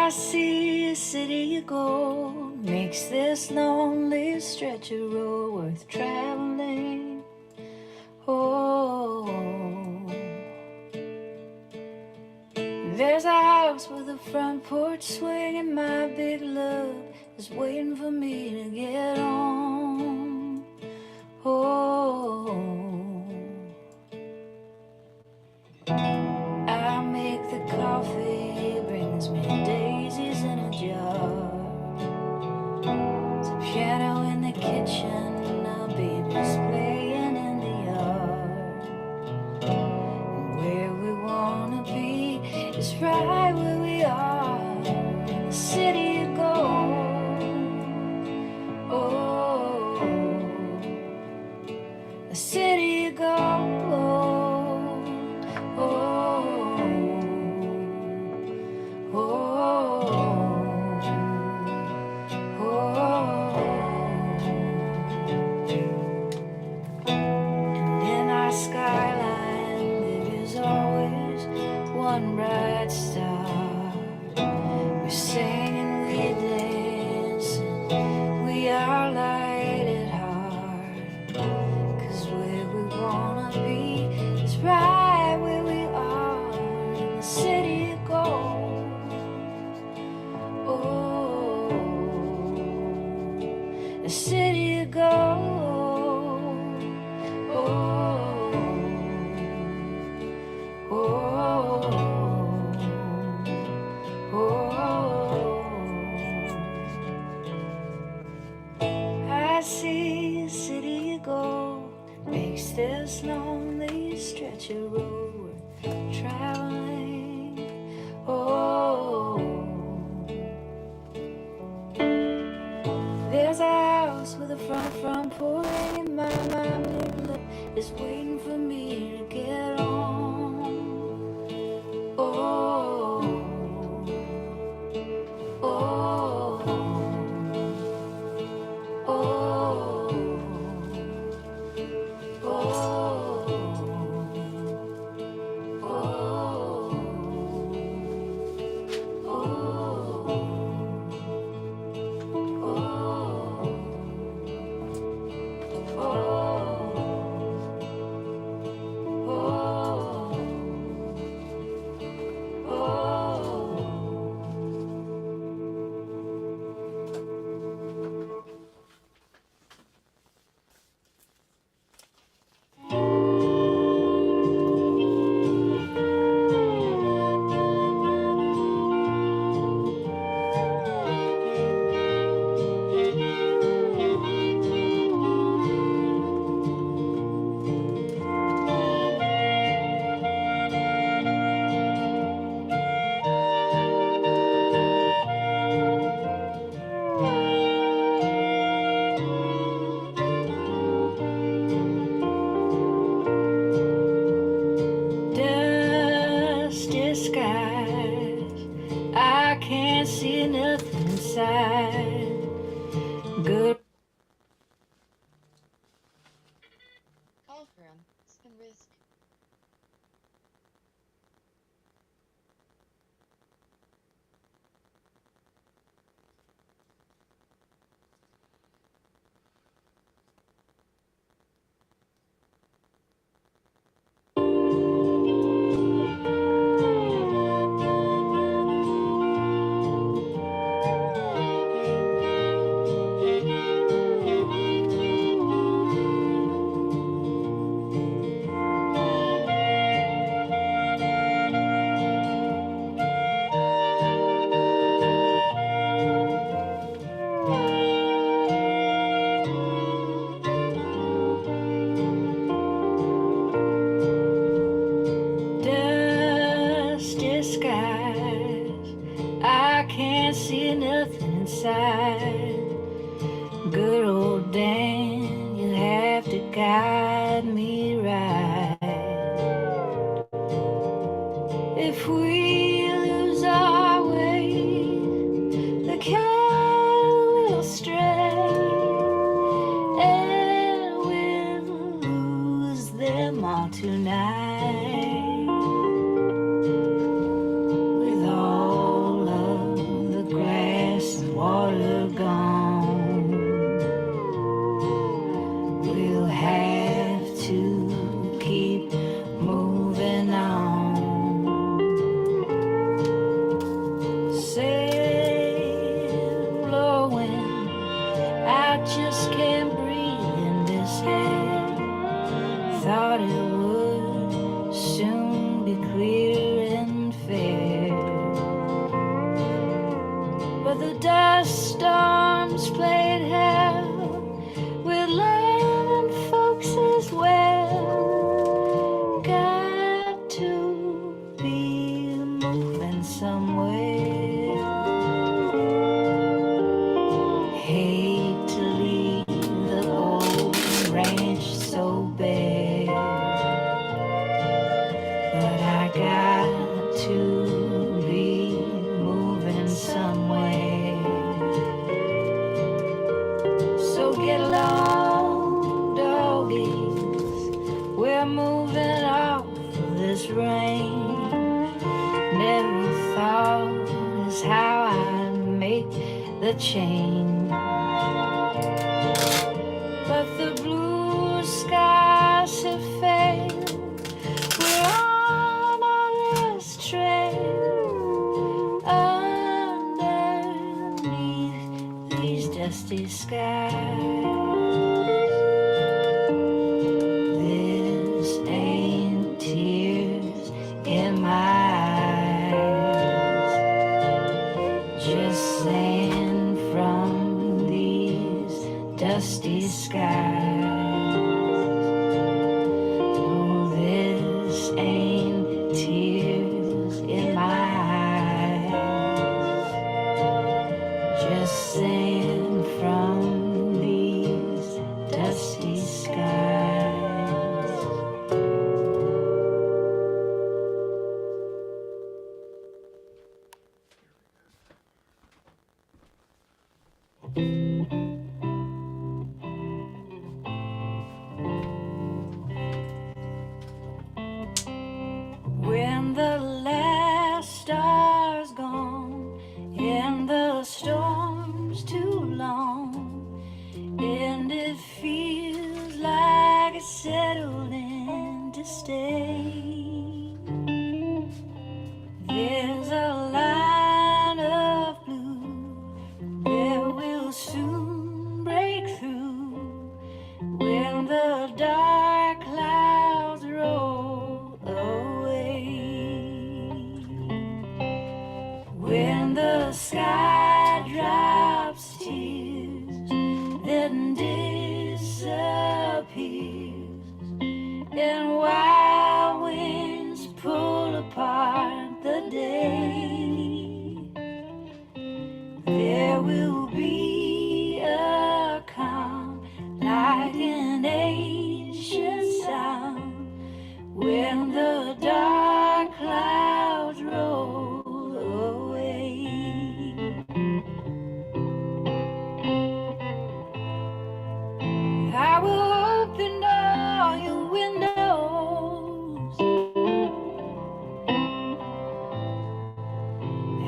I see a city of gold makes this lonely stretch of road worth traveling. Oh, there's a house with a front porch swing, and my big love is waiting for me to get home. Oh, I make the coffee, brings me daisies in a jar. There's a piano in the kitchen, a baby's playing in the yard. And where we wanna be is right where we are, in the city of gold. Oh, the city of gold. Skyline, there is always one bright star. We sing and we dance, and we are light at heart. 'Cause where we wanna be is right where we are, in the city of gold. Oh, the city of gold. I see a city of gold makes this lonely stretch of road worth traveling. Oh, there's a house with a front porch, and my big love is waiting for me to get home. Oh, oh, oh, oh, Dustin skies, I can't see nothing inside. Good. Call from some risk. Dusty skies, I can't see nothing inside. Good old Dan, you have to guide me right. If we lose our way, the cattle will stray, and we'll lose them all tonight. With all of where the dust storms played hell with land and folks as well. Got to be moving somewhere. Hate to leave the old ranch so bare, but I got to be moving somewhere. So get along, doggies, we're moving off of this range. Never thought is how I'd make the change. But the blue skies have failed. We're on our last trail underneath these dusty skies. This ain't tears in my eyes, just sand from these dusty skies. Oh, this ain't tears in my eyes, just sand from these dusty skies. When the last star's gone and the storm's too long, and it feels like it's settled in to stay, there's a line of blue that will soon break through when the dark clouds roll away. When the sky drops tears, then disappears, and wild winds pull apart the day, there will be a calm like an ancient sound when the dark clouds roll away. I will open all your windows,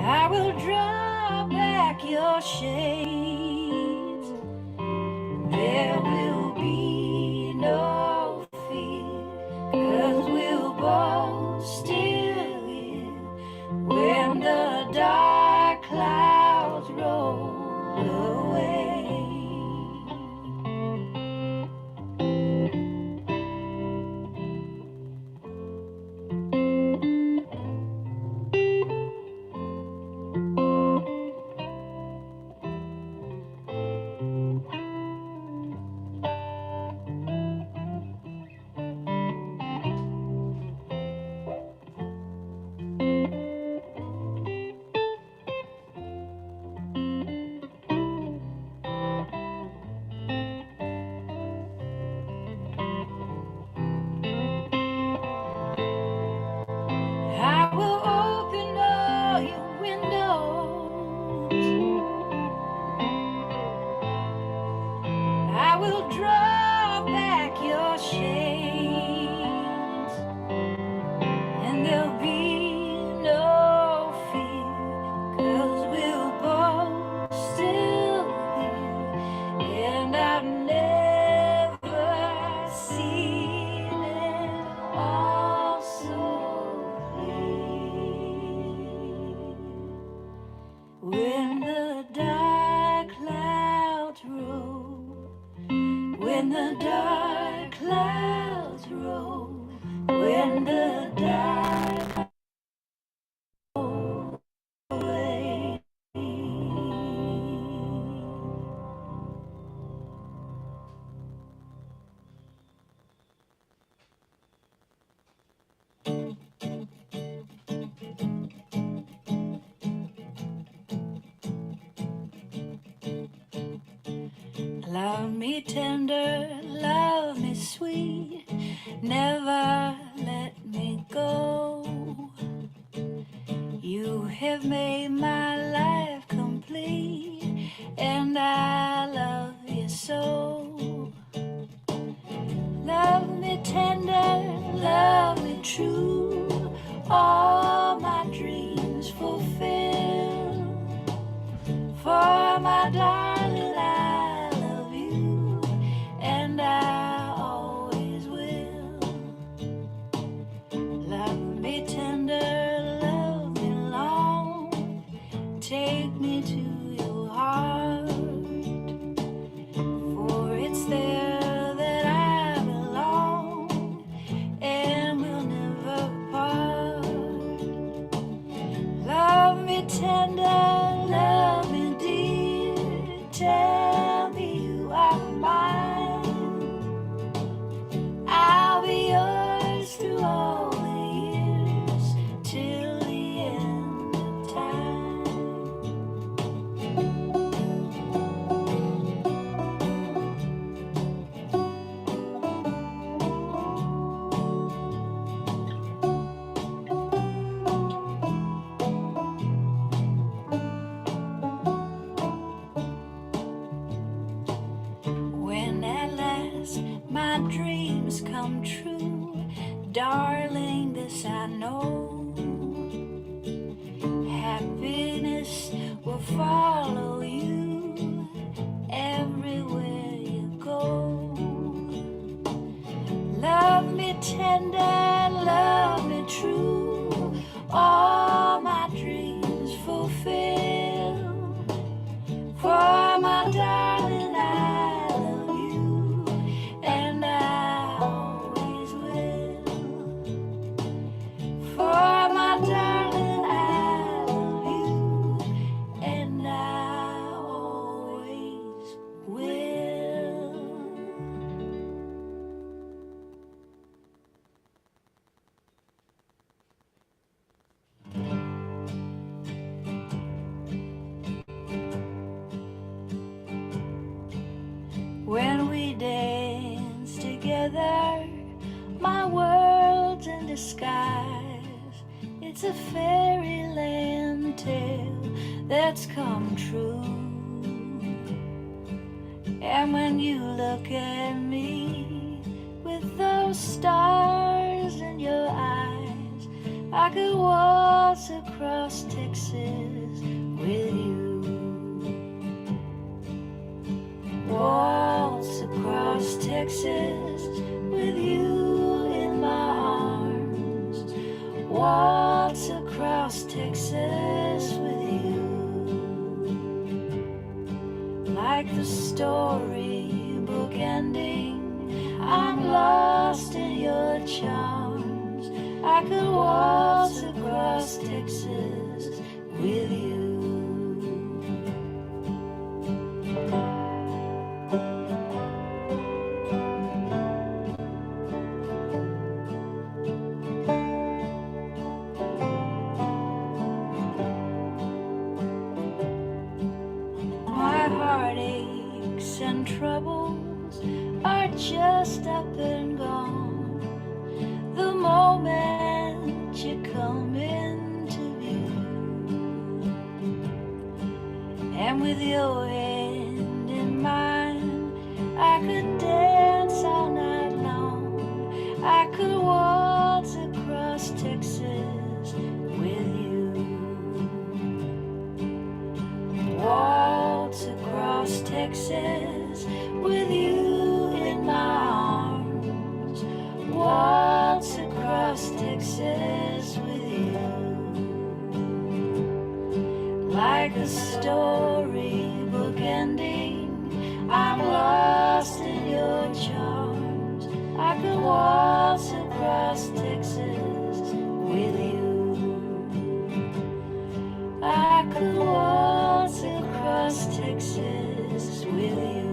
I will draw back your shades. There will be no fear, 'cause we'll both still here when the dark clouds roll away. I will open all your windows, I will draw back your shades, and there'll be no fear, 'cause we'll both still here, and I've never seen it all so when the dark clouds roll, when the dark clouds roll, when the dark roll away. Love me tender, love me sweet, never let me go. You have made my life complete, and I love you so. Love me tender, love me true, all my dreams fulfill. For my darling, I love you, and I always will. Love me tender, love me long, take me to your heart, for it's there that I belong, and we'll never part. Love me tender, love me dear, tell me you are mine. I'll be yours through all the years, till the end of time. When at last my dreams come true, darling, this I know, happiness will follow you everywhere you go. Love me tender, love me true, all my dreams fulfill. For my darling, I love you, and I always will. For my darling, I love you, and I always will. When we dance together, my world's in disguise. It's a fairyland tale that's come true. And when you look at me with those stars in your eyes, I could waltz across Texas with you. Waltz across Texas with you in my arms. Waltz across Texas with you. Like the storybook ending, I'm lost in your charms. I could waltz across Texas with you. My heartaches and troubles are just up and gone the moment you come into view. And with your hand in mine, I could dance all night long. I could waltz across Texas with you. Waltz across Texas with you in my arms. Waltz across Texas with you. Like a storybook ending, I'm lost in your charms. I could waltz across Texas with you. I could waltz across Texas with you.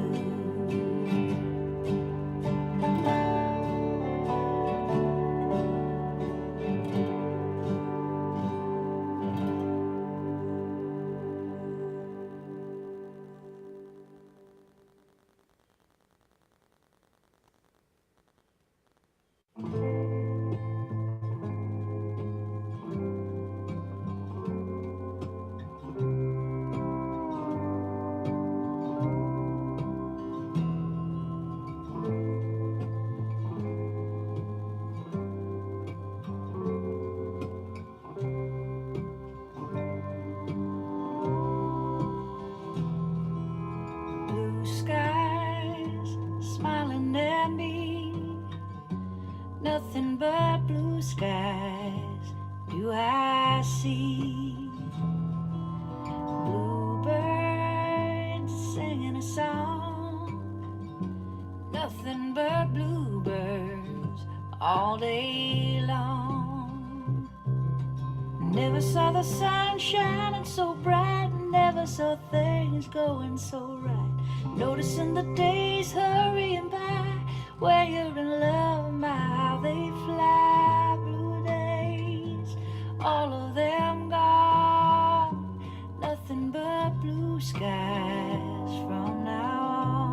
all day long. Never saw the sun shining so bright, never saw things going so right. Noticing the days hurrying by, where you're in love, my how they fly. Blue days, all of them gone, nothing but blue skies from now on.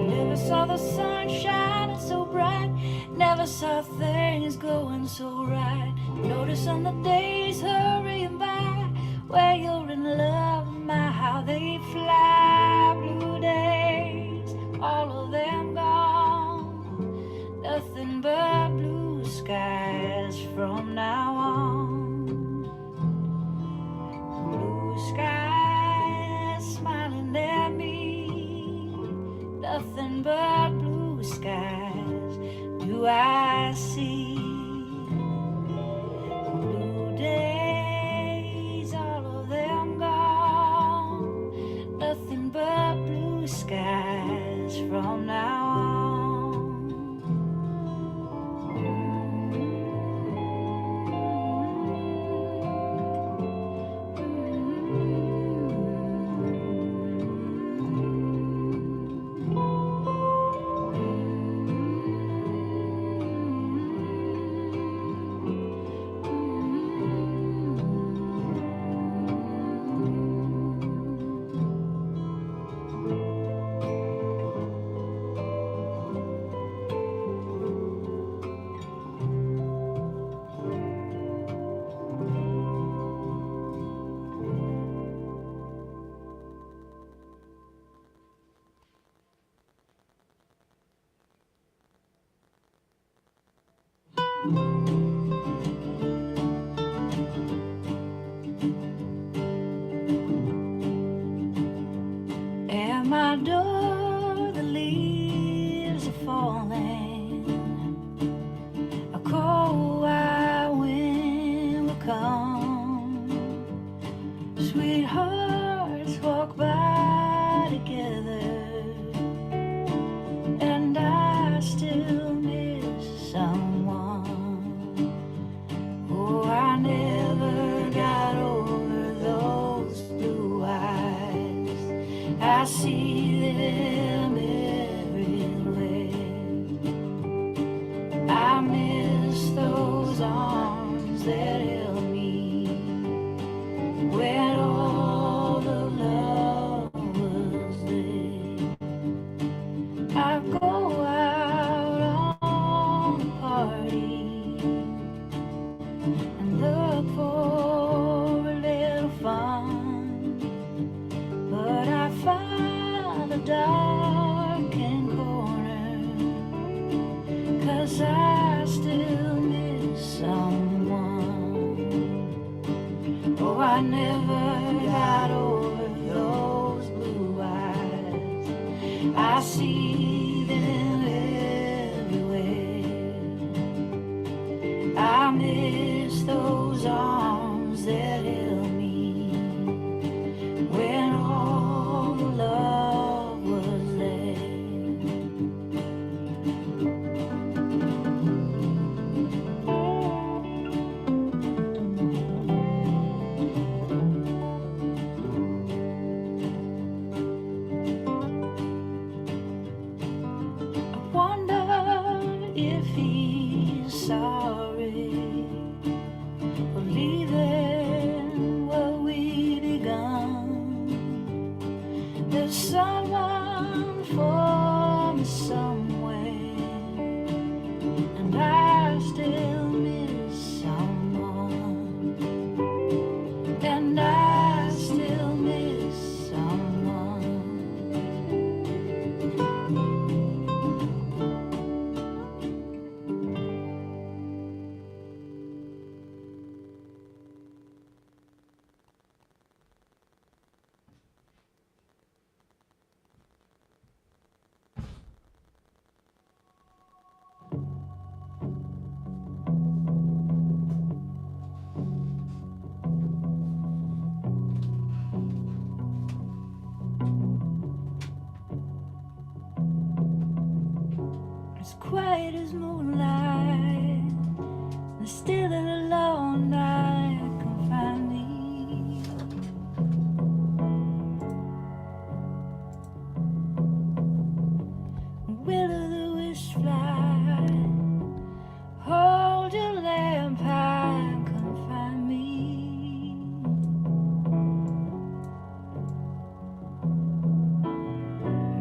Never saw the sun shining so bright, never saw things going so right. Noticing the days hurrying by, where you're in love, my how they fly. Blue days, all of them gone, nothing but blue skies from now on. Blue skies smiling at me, nothing but blue skies do I see. Blue days, all of them gone, nothing but blue skies from now on. At my door, the leaves are falling. A cold white wind will come. Sweethearts walk by together, and I still miss someone. Oh, I never got over those blue eyes. I see them everywhere. I miss those arms that held me when all the love was there. I go out on the party and look for a little fun, but I find a darkened corner, 'cause I still miss someone. Oh, I never got over those blue eyes. I see them everywhere. I miss those arms that held me when all the love was there. I wonder if he's sorry for leaving what we begun. There's someone for me somewhere, and I still miss someone, and I still miss someone. just fly. Hold your lamp high and come find me.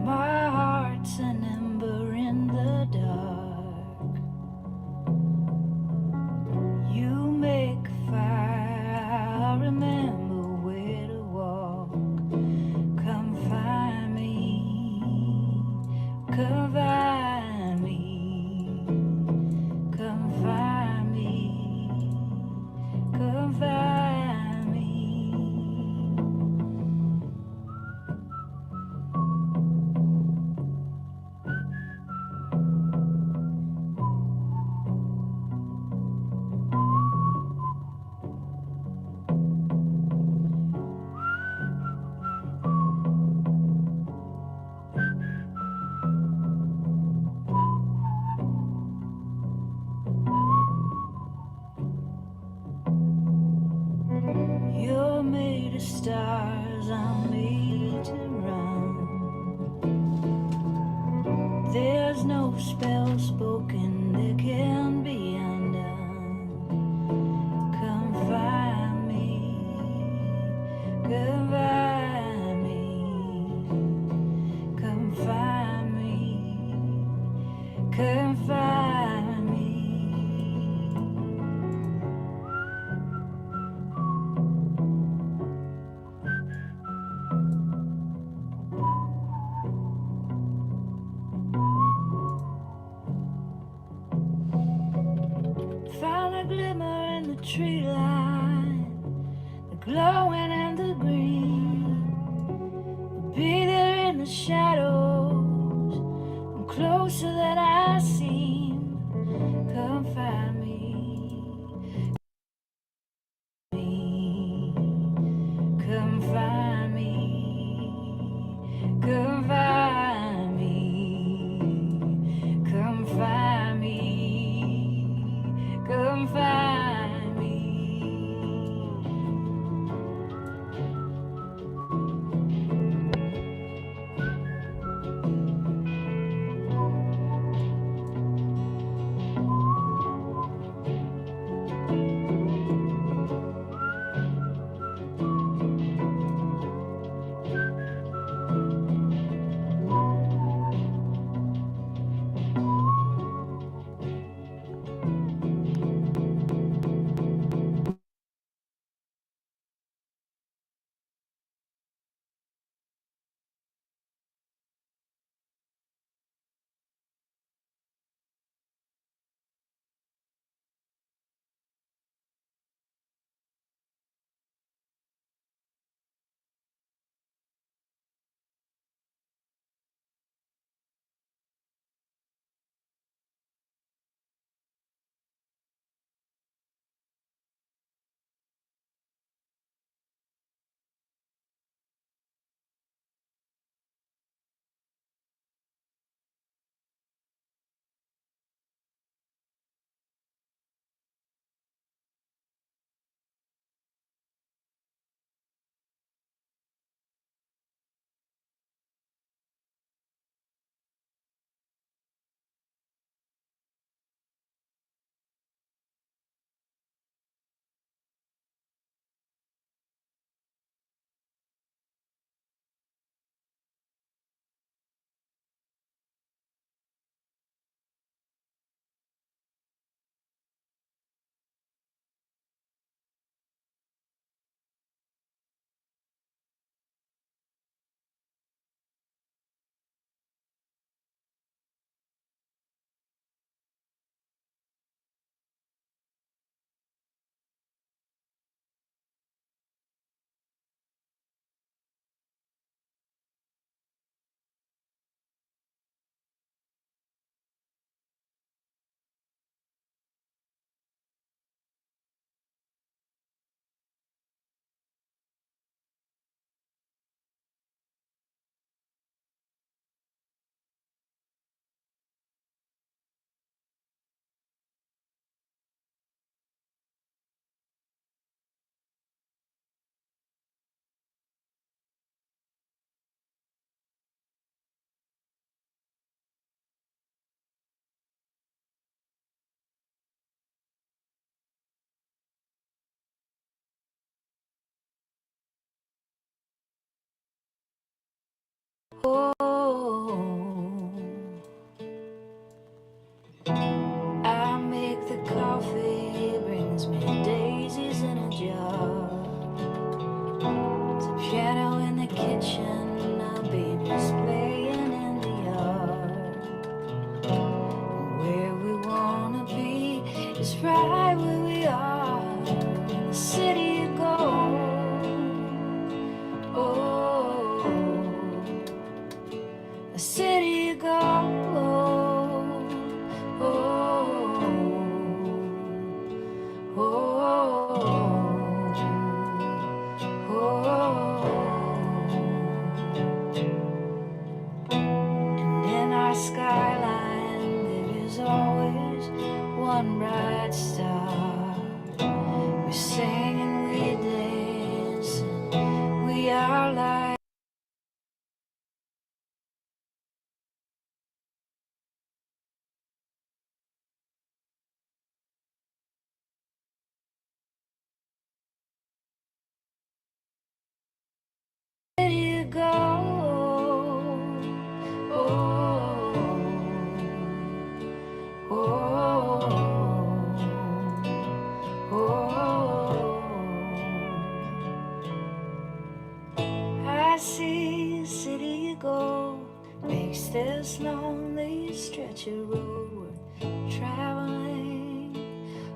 My heart's an ember in the dark. You make fire, I'll remember where to walk. Come find me, come find me, come find me, come find me. You're made of stars, I'm made to run. There's no spell spoken that can be undone. Come find me, come find me, come find me, come find me. Find a glimmer in the tree line, the glowing and the green. Be there in the shadows, I'm closer than I seem. Come find me, come find me, come find me, come find me, come find me. Oh, I make the coffee, brings me daisies in a jar. It's a piano in the kitchen, our baby's playing in the yard. And where we wanna be is right where we are, in the city of gold. Oh, a city of gold. Oh, and in our skyline there is always one bright star. We sing and we dance, and we are like ready to go. Oh, oh, oh. I see a city of gold makes this lonely stretch of road worth traveling.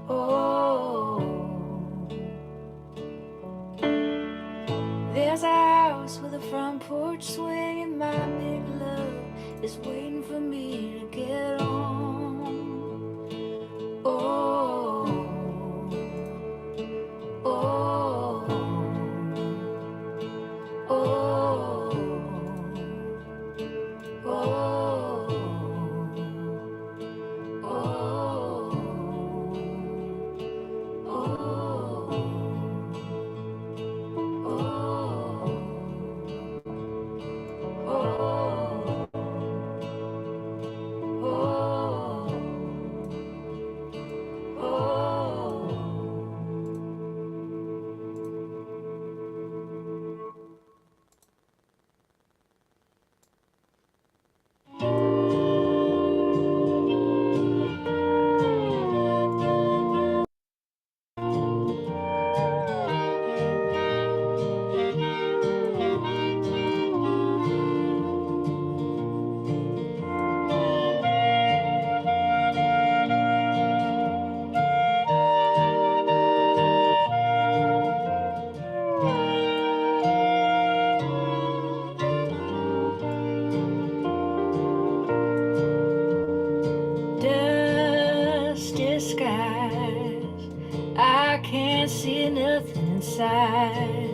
Oh, there's a house with a front porch swing, and my big love is waiting for me to get on. Oh, oh, oh, oh, Dustin skies, I can't see nothing inside.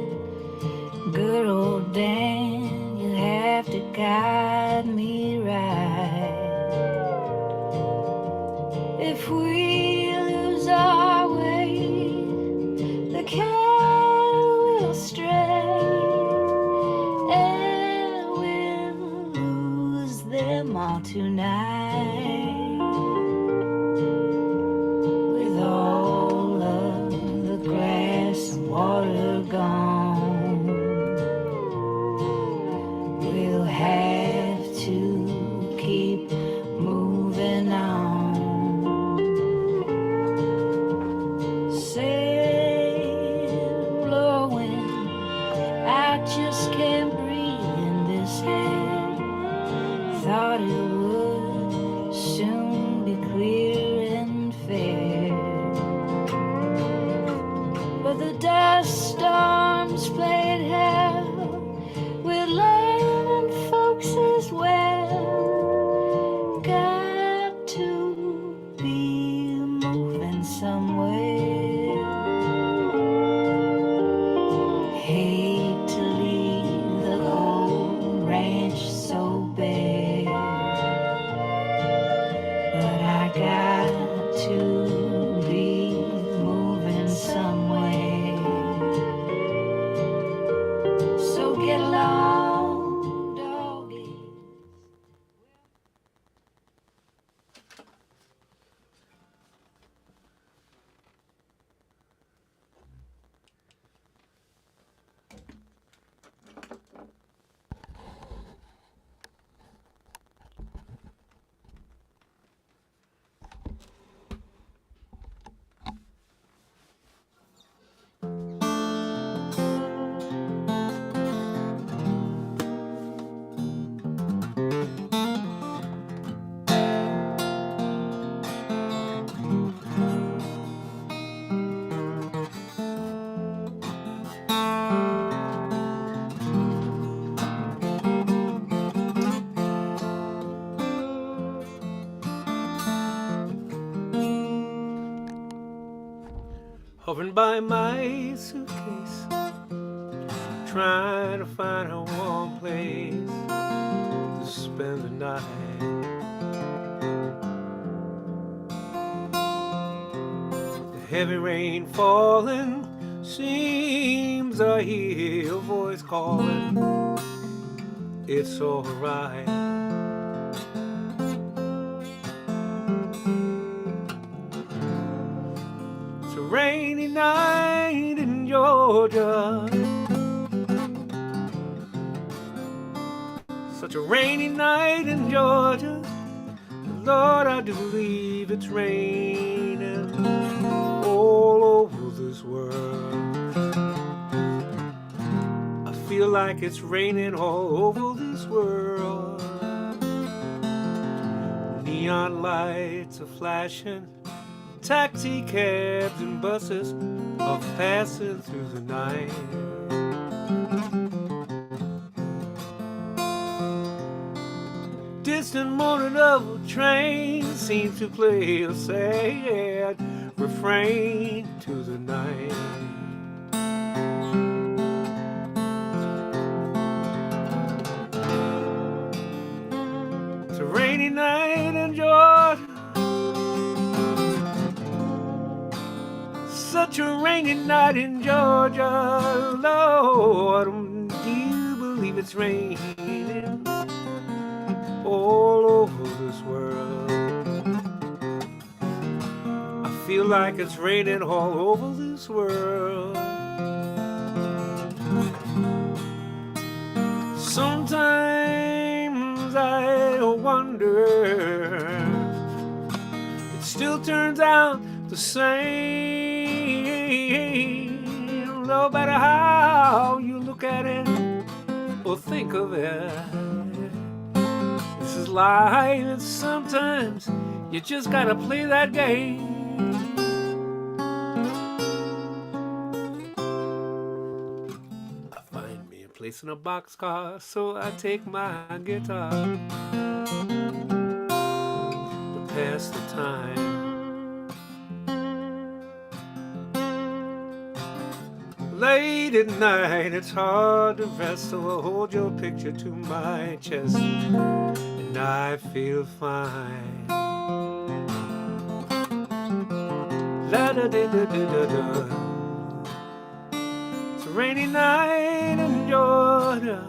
Good old Dan, you have to guide me right. If we lose our way, the cattle will stray, and we'll lose them all tonight. With all of the grass and water gone, we'll have to keep moving on. Sail blowing, I just can't breathe in this head. Thought it would soon be clear and fair, but the dust storms played hell with land and folks as well. Got to be moving somewhere. Hate to leave the old ranch so bare, but I got to be moving somewhere. So get along, doggy. hovering by my suitcase, trying to find a warm place to spend the night. The heavy rain falling, seems I hear a voice calling, it's alright. It's a rainy night in Georgia, such a rainy night in Georgia. Lord, I do believe it's raining all over this world. I feel like it's raining all over this world. Neon lights are flashing, taxi cabs and buses are passing through the night. Distant moaning of a train seems to play a sad refrain to the night. It's a rainy night in Georgia, such a rainy night in Georgia. Lord, do you believe it's raining all over this world? I feel like it's raining all over this world. Sometimes I wonder, it still turns out the same, no matter how you look at it or think of it. This is life, and sometimes you just gotta play that game. I find me a place in a boxcar, so I take my guitar to pass the time. Late at night, it's hard to rest, so I'll hold your picture to my chest, and I feel fine. La da da da da da da. It's a rainy night in Georgia,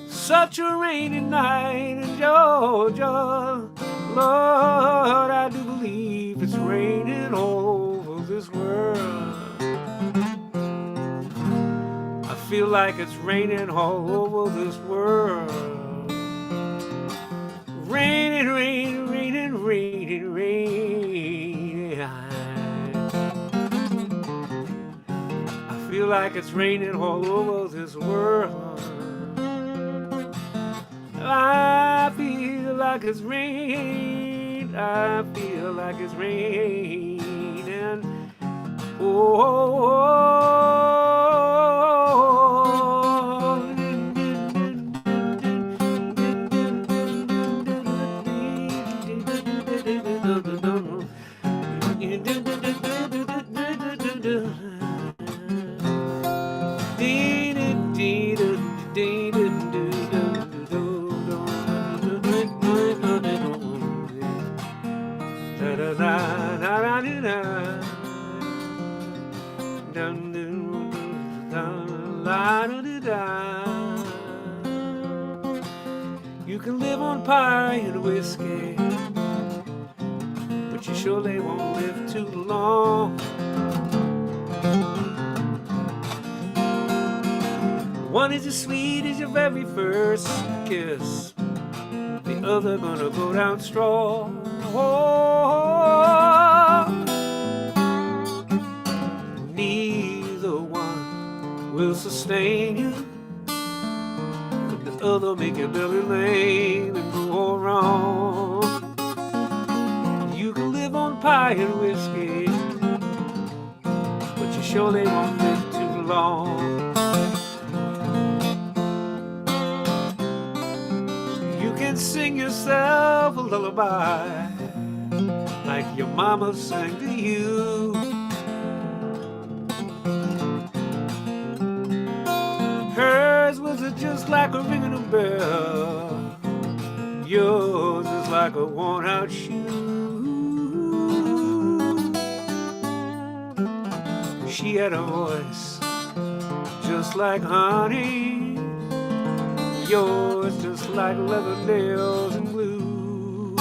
such a rainy night in Georgia. Lord, I do believe it's raining all over this world. I feel like it's raining all over this world. Raining, raining, raining, raining, raining. I feel like it's raining all over this world. I feel like it's raining. I feel like it's raining. You can live on pie and whiskey, but you surely won't live too long. One is as sweet as your very first kiss, the other gonna go down strong. Neither one will sustain you, but the other make your belly lame and go wrong. You can live on pie and whiskey, but you surely won't live too long. You can sing yourself a lullaby like your mama sang to you. Hers was just like a ringing a bell. Yours is like a worn out shoe. She had a voice just like honey. Yours just like leather nails and glue.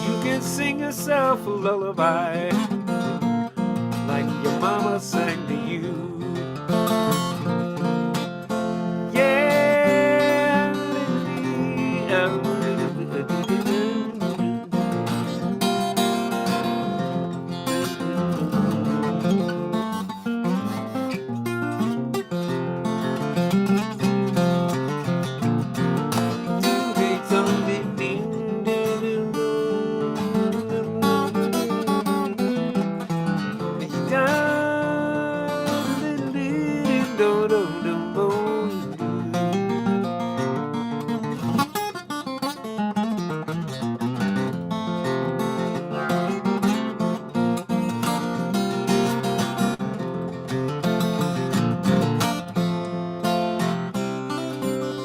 You can sing yourself a lullaby like your mama sang to you.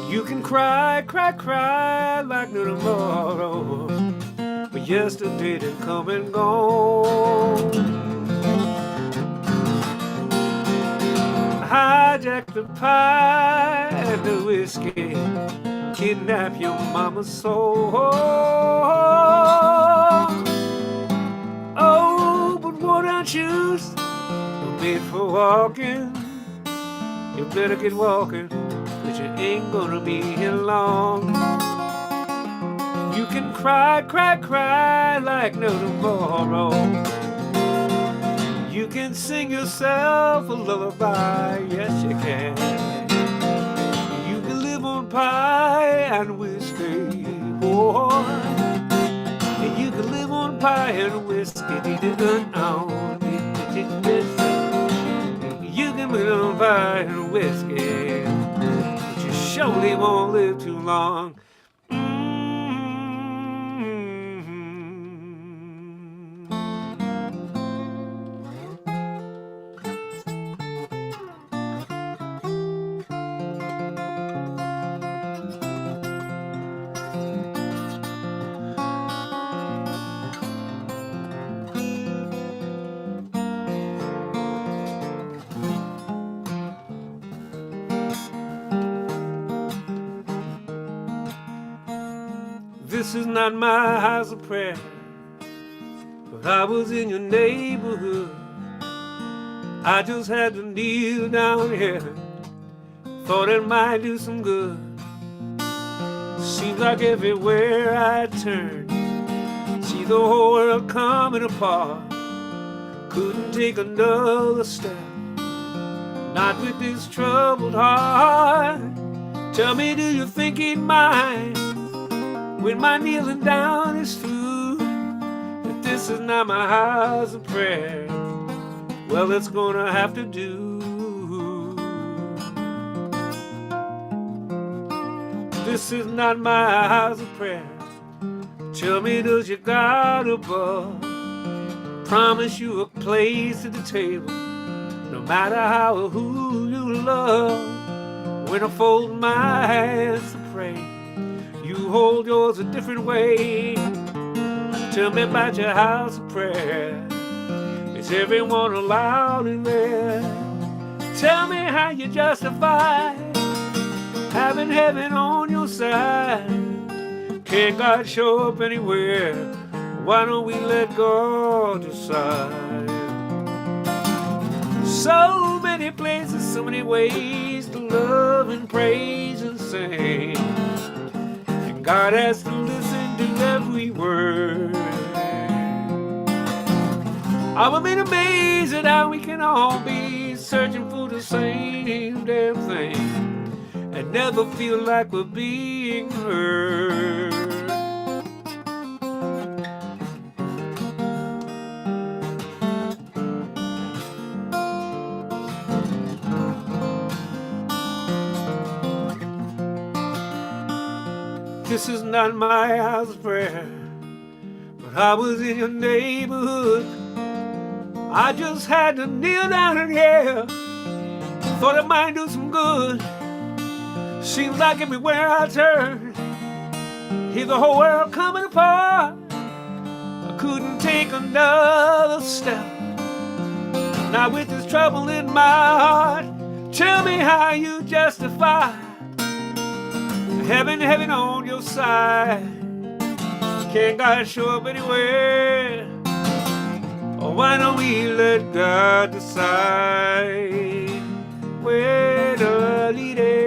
You can cry, cry, cry like no tomorrow, but yesterday done come and gone. Hijack the pie and the whiskey, kidnap your mama's soul. Oh, but worn-out shoes are made for walking. You better get walking, but you ain't gonna be here long. You can cry, cry, cry like no tomorrow. You can sing yourself a lullaby, yes you can. You can live on pie and whiskey, boy. And you can live on pie and whiskey. You can live on pie and whiskey, but you surely won't live too long. This is not my house of prayer, but I was in your neighborhood. I just had to kneel down here, thought it might do some good. Seems like everywhere I turn, see the whole world coming apart. Couldn't take another step, not with this troubled heart. Tell me, do you think he'd mind when my kneeling down is through? If this is not my house of prayer, well, it's gonna have to do. This is not my house of prayer. Tell me, does your God above promise you a place at the table, no matter how or who you love? When I fold my hands to pray, you hold yours a different way. Tell me about your house of prayer. Is everyone allowed in there? Tell me how you justify having heaven on your side. Can't God show up anywhere? Why don't we let God decide? So many places, so many ways to love and praise and sing. God has to listen to every word. I'm a bit amazed at how we can all be searching for the same damn thing and never feel like we're being heard. This is not my house of prayer, but When I was in your neighborhood, I just had to kneel down and yell. Thought it might do some good. Seems like everywhere I turn, hear the whole world coming apart. I couldn't take another step, now with this trouble in my heart. Tell me how you justify having heaven on your side. Can't God show up anywhere? Or why don't we let God decide where to lead it?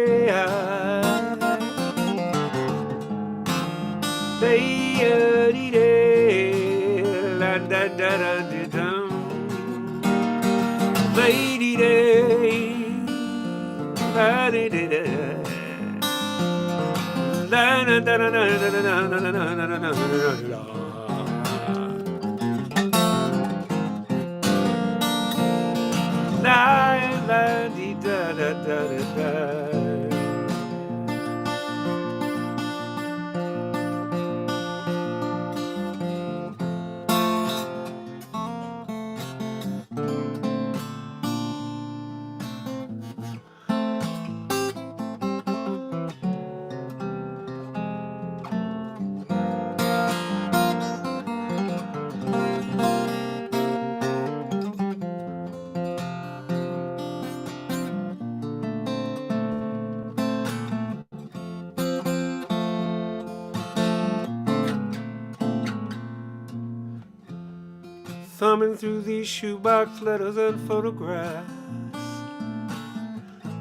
Thumbing through these shoebox letters and photographs,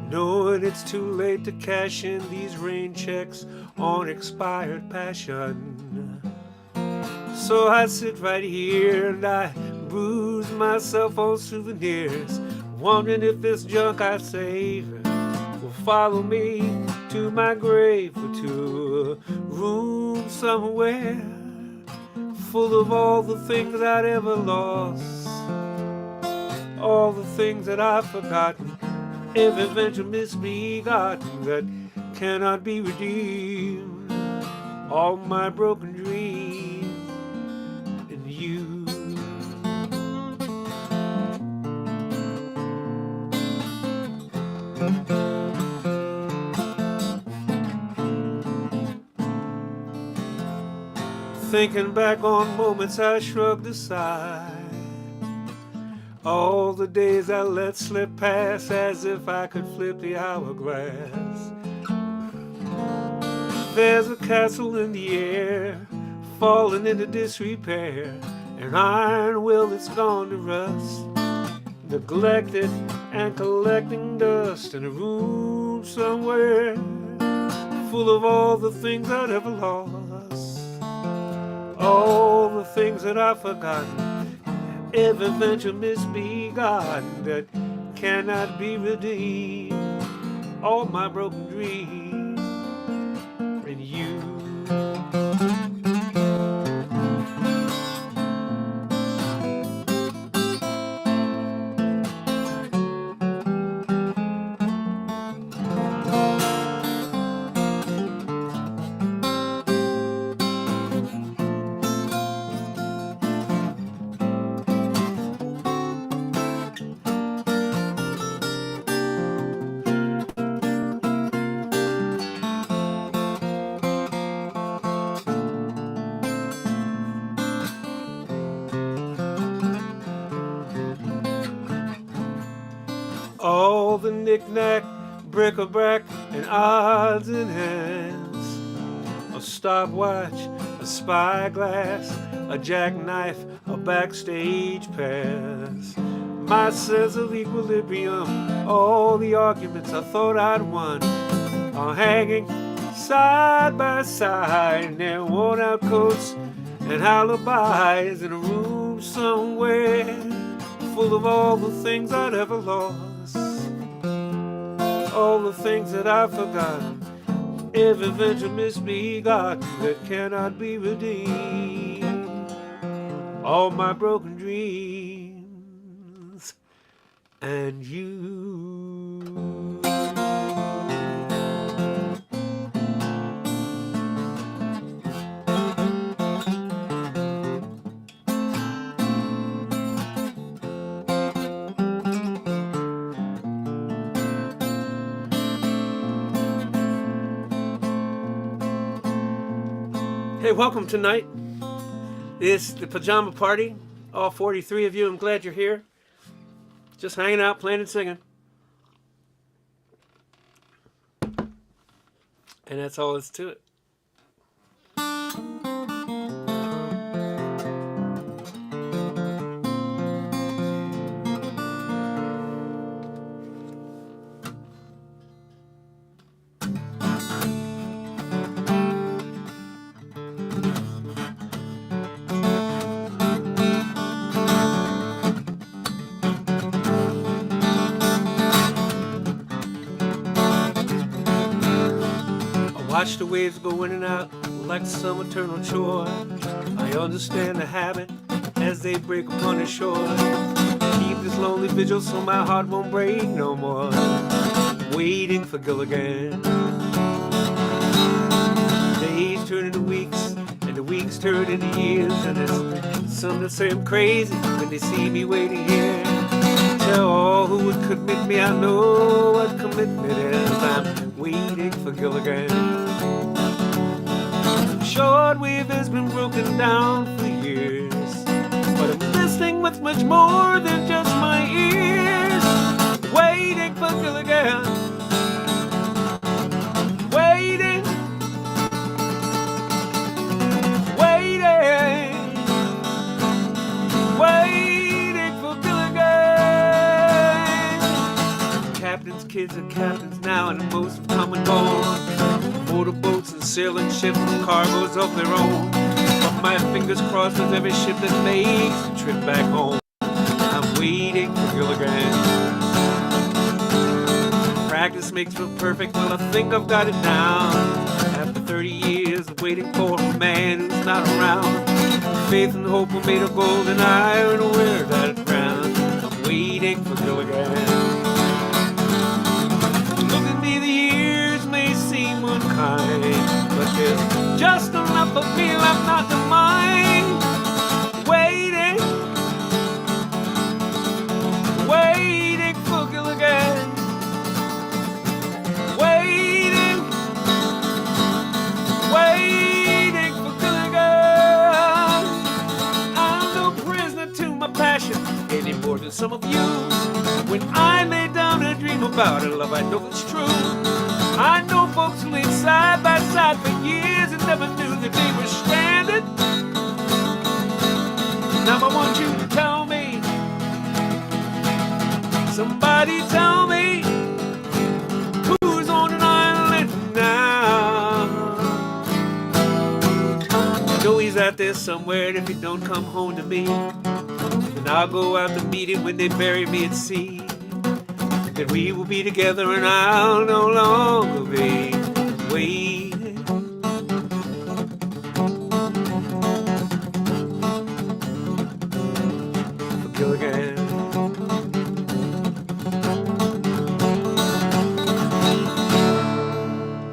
knowing it's too late to cash in these rain checks on expired passion. So I sit right here and I bruise myself on souvenirs, wondering if this junk I save will follow me to my grave or to a room somewhere full of all the things I'd ever lost, all the things that I've forgotten, every venture misbegotten that cannot be redeemed, all my broken dreams and you. Thinking back on moments I shrugged aside, all the days I let slip past as if I could flip the hourglass. There's a castle in the air, falling into disrepair, an iron will that's gone to rust, neglected and collecting dust in a room somewhere full of all the things I'd ever lost, all the things that I've forgotten, every venture misbegotten that cannot be redeemed, all my broken dreams and you. All the knick-knack, bric-a-brac, and odds and ends, a stopwatch, a spyglass, a jackknife, a backstage pass, my sense of equilibrium, all the arguments I thought I'd won are hanging side by side in their worn-out coats and alibis in a room somewhere full of all the things I'd ever lost, all the things that I've forgotten, every venture misbegotten that cannot be redeemed, all my broken dreams and you. Hey, welcome tonight. It's the Pajama Party. All 43 of you, I'm glad you're here. Just hanging out, playing and singing. And that's all that's to it. Watch the waves go in and out like some eternal chore. I understand the habit as they break upon the shore. Keep this lonely vigil so my heart won't break no more. Waiting for Gilligan. Days turn into weeks, and the weeks turn into years. And there's some that say I'm crazy when they see me waiting here. Tell all who would commit me, I know what commitment is. I'm waiting for Gilligan. Shortwave has been broken down for years, but I'm listening with much more than just my ears. Waiting for Gilligan. Waiting. Waiting. Waiting for Gilligan. Captains' kids are captains now, and most have come and gone. Motorboats and sailing ships and cargoes of their own. But my fingers crossed with every ship that makes a trip back home. I'm waiting for Gilligan. Practice makes for perfect, well I think I've got it down. After 30 years of waiting for a man who's not around. Faith and hope were made of gold and iron, where that crown. I'm waiting for Gilligan. But there's just enough of me left not to mind. Waiting, waiting for Gilligan. Waiting, waiting for Gilligan. I'm no prisoner to my passion any more than some of you. When I lay down and dream about a love I know it's true. I know folks who lived side by side for years and never knew that they were stranded. Now I want you to tell me, somebody tell me, who's on an island now? I know he's out there somewhere, and if he don't come home to me, then I'll go out to meet him when they bury me at sea. That we will be together and I'll no longer be waiting. For Gilligan.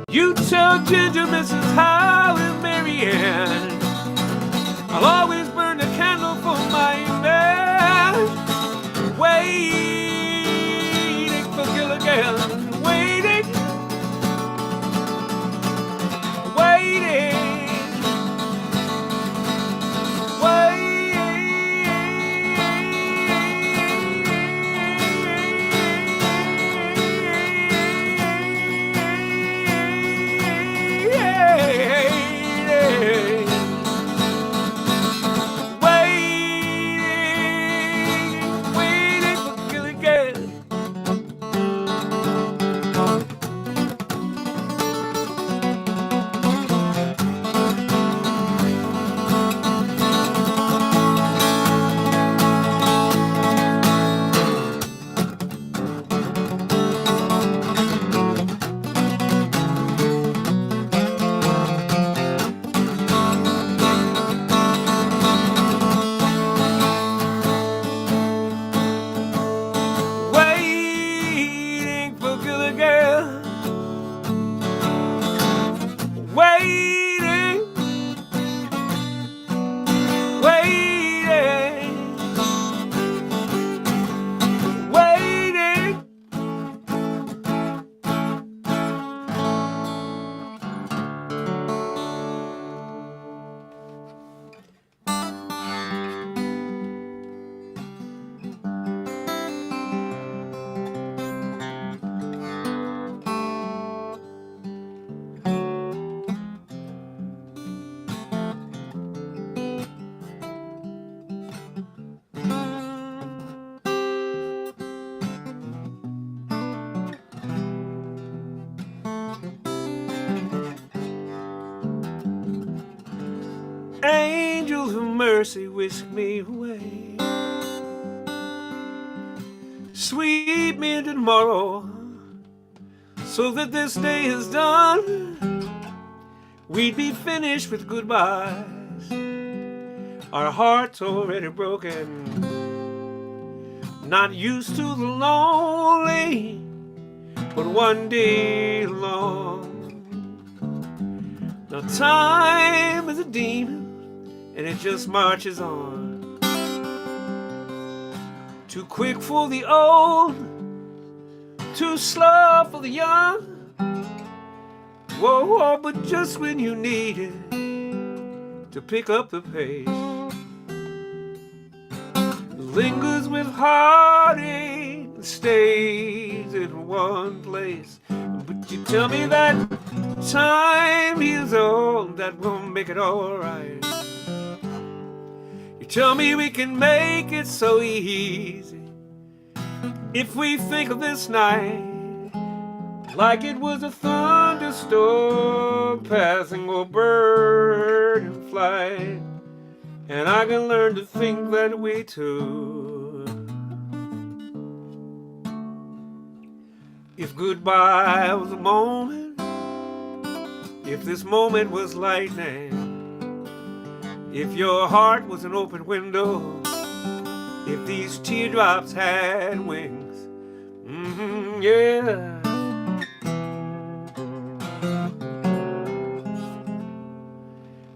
You tell Ginger, Mrs. Howe and Marianne, I'll always burn a candle for my man. Wait. Gilligan, waiting, waiting, waiting. mercy whisk me away. Sweep me into tomorrow, so that this day is done. We'd be finished with goodbyes, our hearts already broken, not used to the lonely, but one day long. Now time is a demon, and it just marches on. Too quick for the old, too slow for the young. Whoa, whoa, but just when you need it to pick up the pace, lingers with heartache, stays in one place. But you tell me that time is all that will make it alright. You tell me we can make it so easy if we think of this night like it was a thunderstorm passing over bird and flight. And I can learn to think that way too. If goodbye was a moment, if this moment was lightning, if your heart was an open window, if these teardrops had wings, yeah.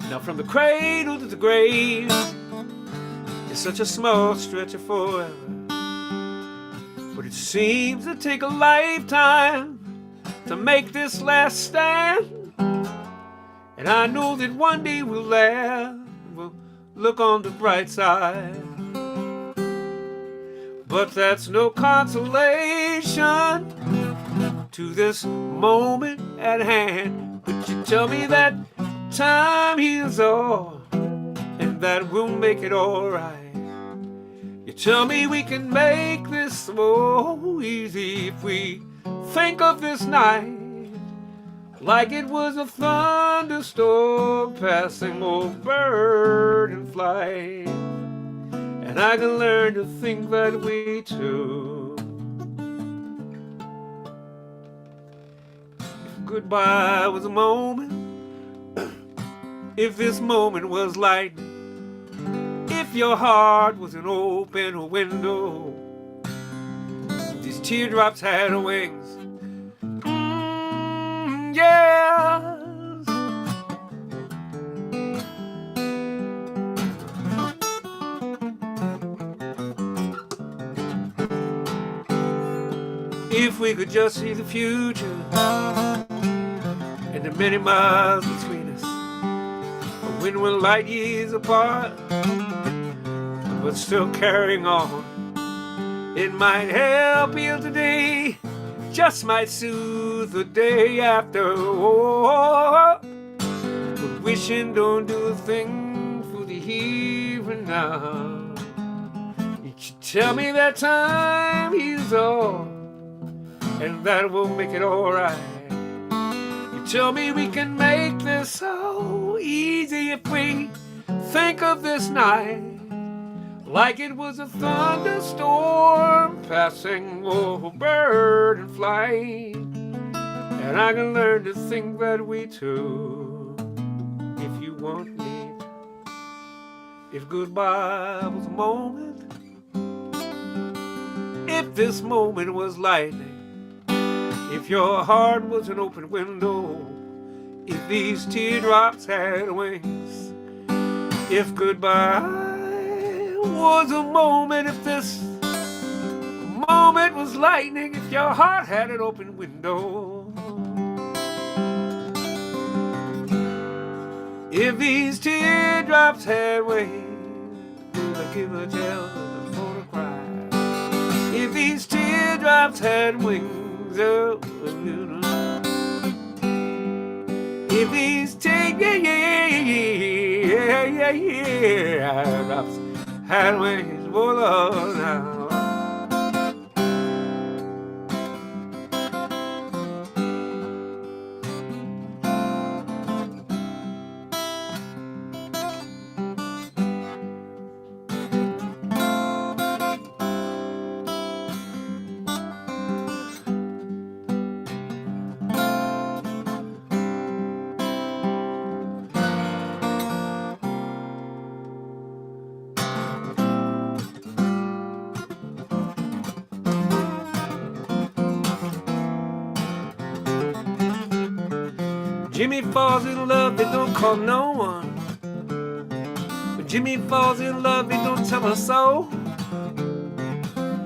Now from the cradle to the grave, it's such a small stretch of forever, but it seems to take a lifetime to make this last stand. And I know that one day we'll laugh, we'll look on the bright side, but that's no consolation to this moment at hand. But you tell me that time heals all, and that we'll make it alright. You tell me we can make this so easy if we think of this night like it was a thunderstorm passing over bird and flight. And I can learn to think that way too. If goodbye was a moment, if this moment was lightning, if your heart was an open window, these teardrops had wings, yes. If we could just see the future and the many miles between us, when we're light years apart, but still carrying on, it might help heal today, just might soothe the day after. Oh, but wishing don't do a thing for the here and now. You tell me that time heals all, and that will make it alright. You tell me we can make this so easy if we think of this night like it was a thunderstorm passing over bird and flight. And I can learn to think that way too, if you want me. If goodbye was a moment, if this moment was lightning, if your heart was an open window, if these teardrops had wings, if goodbye was a moment, if this moment was lightning, if your heart had an open window, if these teardrops had wings, give a tell for to cry. If these teardrops had wings, oh, if these teardrops had wings, oh Lord, now. Jimmy falls in love, they don't call no one. When Jimmy falls in love, they don't tell a soul.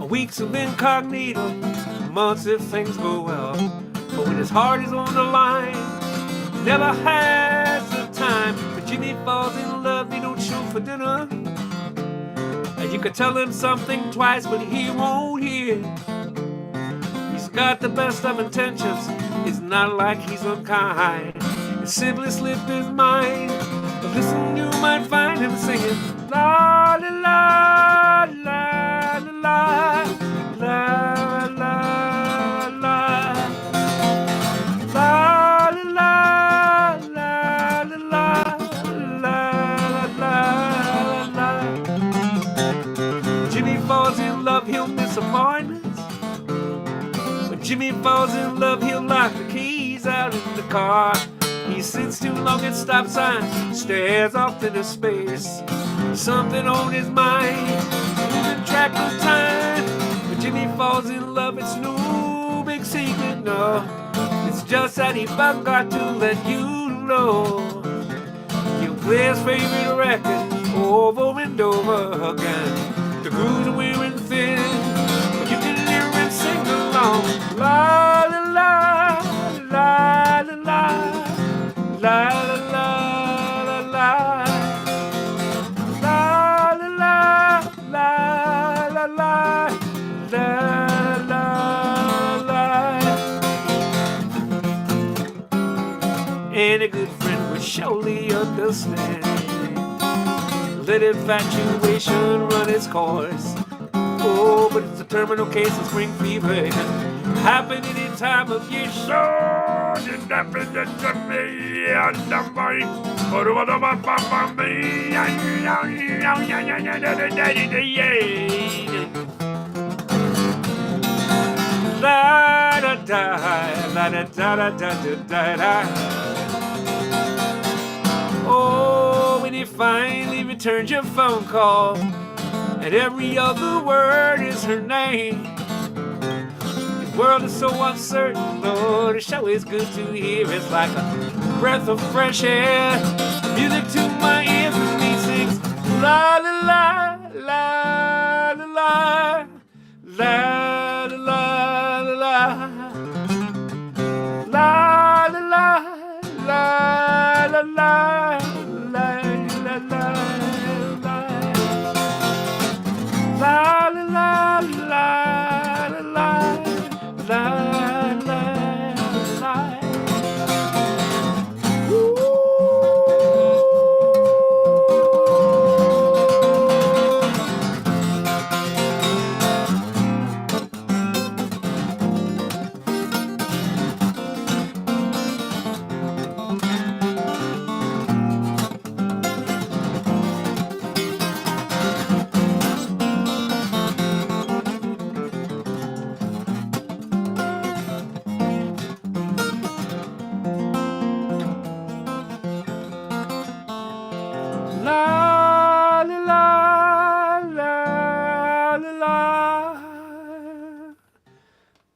Weeks of incognito, months if things go well. But when his heart is on the line, he never has the time. When Jimmy falls in love, they don't show for dinner. And you could tell him something twice, but he won't hear. He's got the best of intentions, it's not like he's unkind. It simply slipped his mind. But listen, you might find him singing la la la la la la la la la la la la la la. Jimmy falls in love, he'll miss appointments. When Jimmy falls in love, he'll lock the keys out in the car. He sits too long at stop signs, stares off into space. Something on his mind, losing track of time. When Jimmy falls in love, it's no big secret, no. It's just that he forgot to let you know. You play his favorite record over and over again. The grooves are wearing thin, but you can hear and sing along. La la la la la la. La la la la la la la la la la la la. And a good friend would surely understand. Let infatuation run its course. Oh, but it's a terminal case of spring fever. Happen any time of year. So it happens to me on the mind. La da da la da da da da da da. Oh, when he finally returns your phone call, and every other word is her name. The world is so uncertain, Lord, it sure is good to hear. It's like a breath of fresh air, music to my ears as he sings la la la la la la la la la la la la la la la la. La la la la la la la la.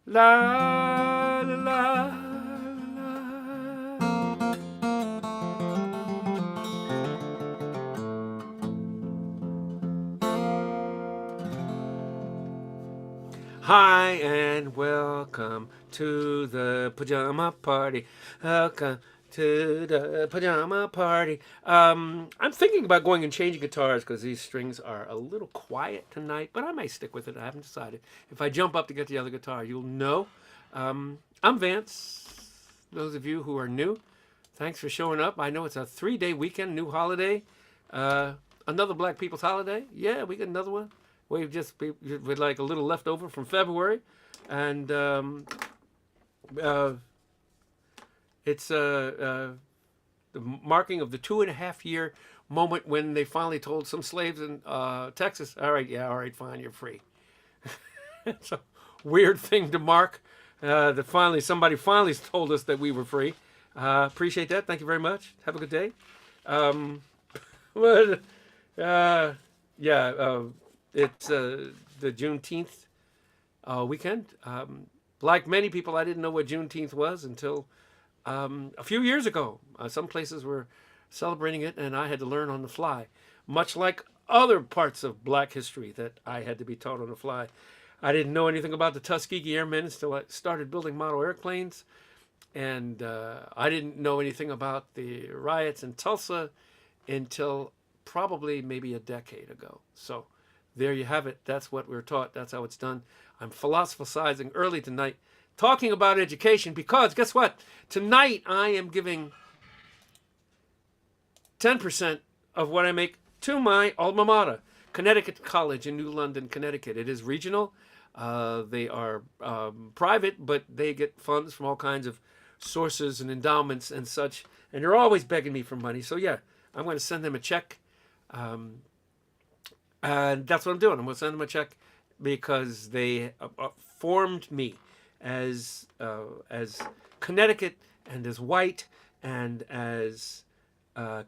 La la la la. Hi and welcome to the pajama party. Welcome to the pajama party. I'm thinking about going and changing guitars because these strings are a little quiet tonight, but I may stick with it. I haven't decided. If I jump up to get the other guitar, you'll know. I'm Vance. Those of you who are new, thanks for showing up. I know it's a 3-day weekend, new holiday, another Black People's holiday. Yeah, we got another one. We've just with like a little leftover from February, and it's the marking of the 2.5-year moment when they finally told some slaves in Texas, all right, fine, you're free. It's a weird thing to mark. That somebody finally told us that we were free. Appreciate that. Thank you very much. Have a good day. It's the Juneteenth weekend. Like many people, I didn't know what Juneteenth was until a few years ago. Some places were celebrating it, and I had to learn on the fly, much like other parts of Black history that I had to be taught on the fly. I didn't know anything about the Tuskegee Airmen until I started building model airplanes, and I didn't know anything about the riots in Tulsa until probably maybe a decade ago. So there you have it. That's what we're taught. That's how it's done. I'm philosophizing early tonight, talking about education, because guess what? Tonight I am giving 10% of what I make to my alma mater, Connecticut College in New London, Connecticut. It is regional. They are private, but they get funds from all kinds of sources and endowments and such. And they're always begging me for money. So yeah, I'm going to send them a check. And that's what I'm doing. I'm going to send them a check because they formed me as Connecticut and as white and as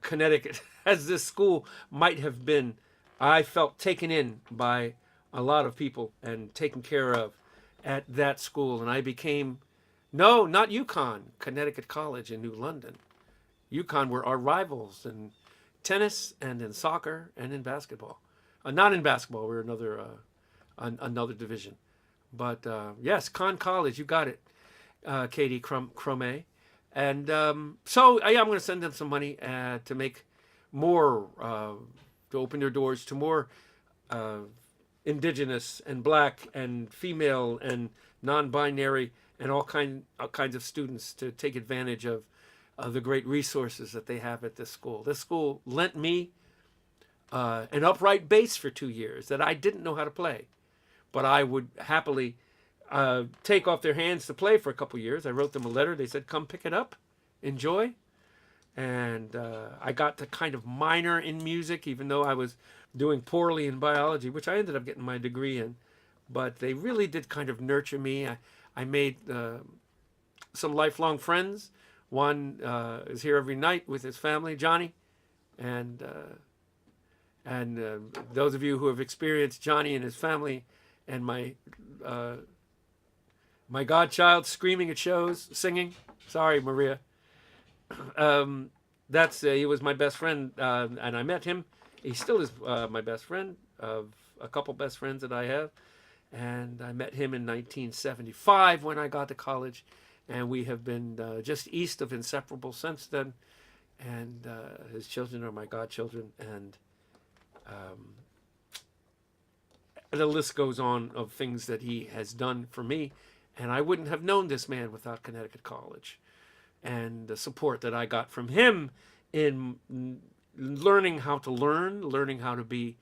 Connecticut as this school might have been. I felt taken in by a lot of people and taken care of at that school. And I became, no, not UConn, Connecticut College in New London. UConn were our rivals in tennis and in soccer and in basketball. Not in basketball, we're another division. But yes, Conn College, you got it, Katie Crome. And so yeah, I'm going to send them some money to make more, to open their doors to more indigenous and black and female and non-binary and all kinds of students to take advantage of the great resources that they have at this school. This school lent me an upright bass for 2 years that I didn't know how to play, but I would happily take off their hands to play for a couple years. I wrote them a letter. They said, come pick it up, enjoy. And I got to kind of minor in music, even though I was doing poorly in biology, which I ended up getting my degree in. But they really did kind of nurture me. I made some lifelong friends. One is here every night with his family, Johnny. And those of you who have experienced Johnny and his family and my godchild screaming at shows, singing. Sorry, Maria. He was my best friend, and I met him. He still is my best friend of a couple best friends that I have. And I met him in 1975 when I got to college. And we have been just east of inseparable since then. And his children are my godchildren. And the list goes on of things that he has done for me. And I wouldn't have known this man without Connecticut College. And the support that I got from him in learning how to learn, learning how to be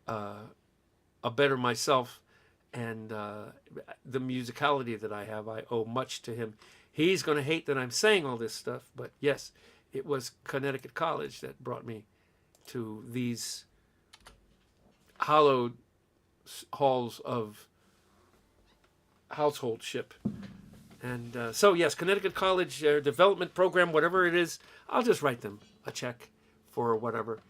a better myself, and the musicality that I have, I owe much to him. He's going to hate that I'm saying all this stuff, but yes, it was Connecticut College that brought me to these hallowed halls of householdship. And so, yes, Connecticut College development program, whatever it is, I'll just write them a check for whatever.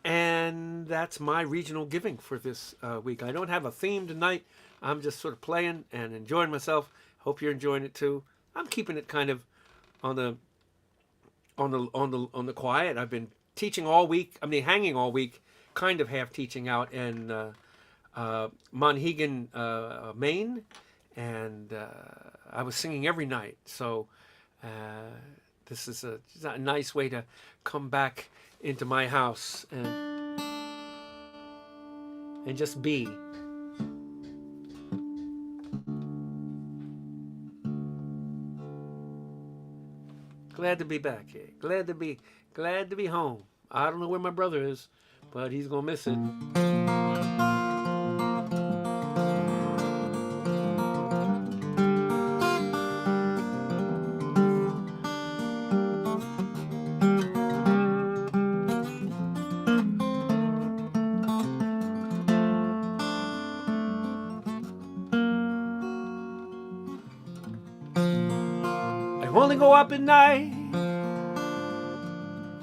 And that's my regional giving for this week. I don't have a theme tonight. I'm just sort of playing and enjoying myself. Hope you're enjoying it too. I'm keeping it kind of on the quiet. I've been teaching all week. I mean, hanging all week, kind of half teaching out in Monhegan, Maine, and I was singing every night. So this is a nice way to come back into my house and just be. Glad to be back here. Glad to be home. I don't know where my brother is, but he's gonna miss it. Only go up at night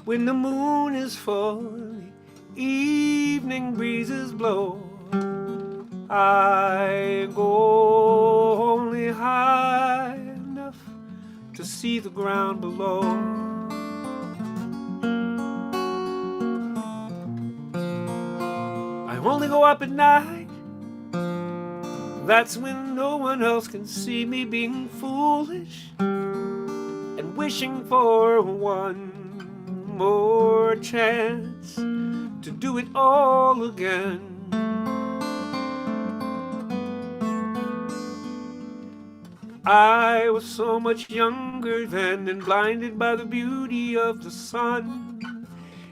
when the moon is full, evening breezes blow. I go only high see the ground below. I only go up at night. That's when no one else can see me being foolish and wishing for one more chance to do it all again. I was so much younger then and blinded by the beauty of the sun.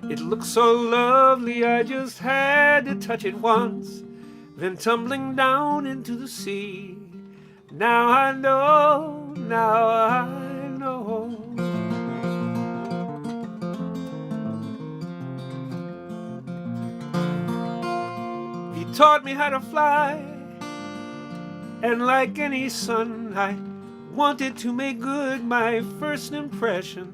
It looked so lovely, I just had to touch it once, then tumbling down into the sea. Now I know, now I know. He taught me how to fly, and like any son, I wanted to make good my first impression.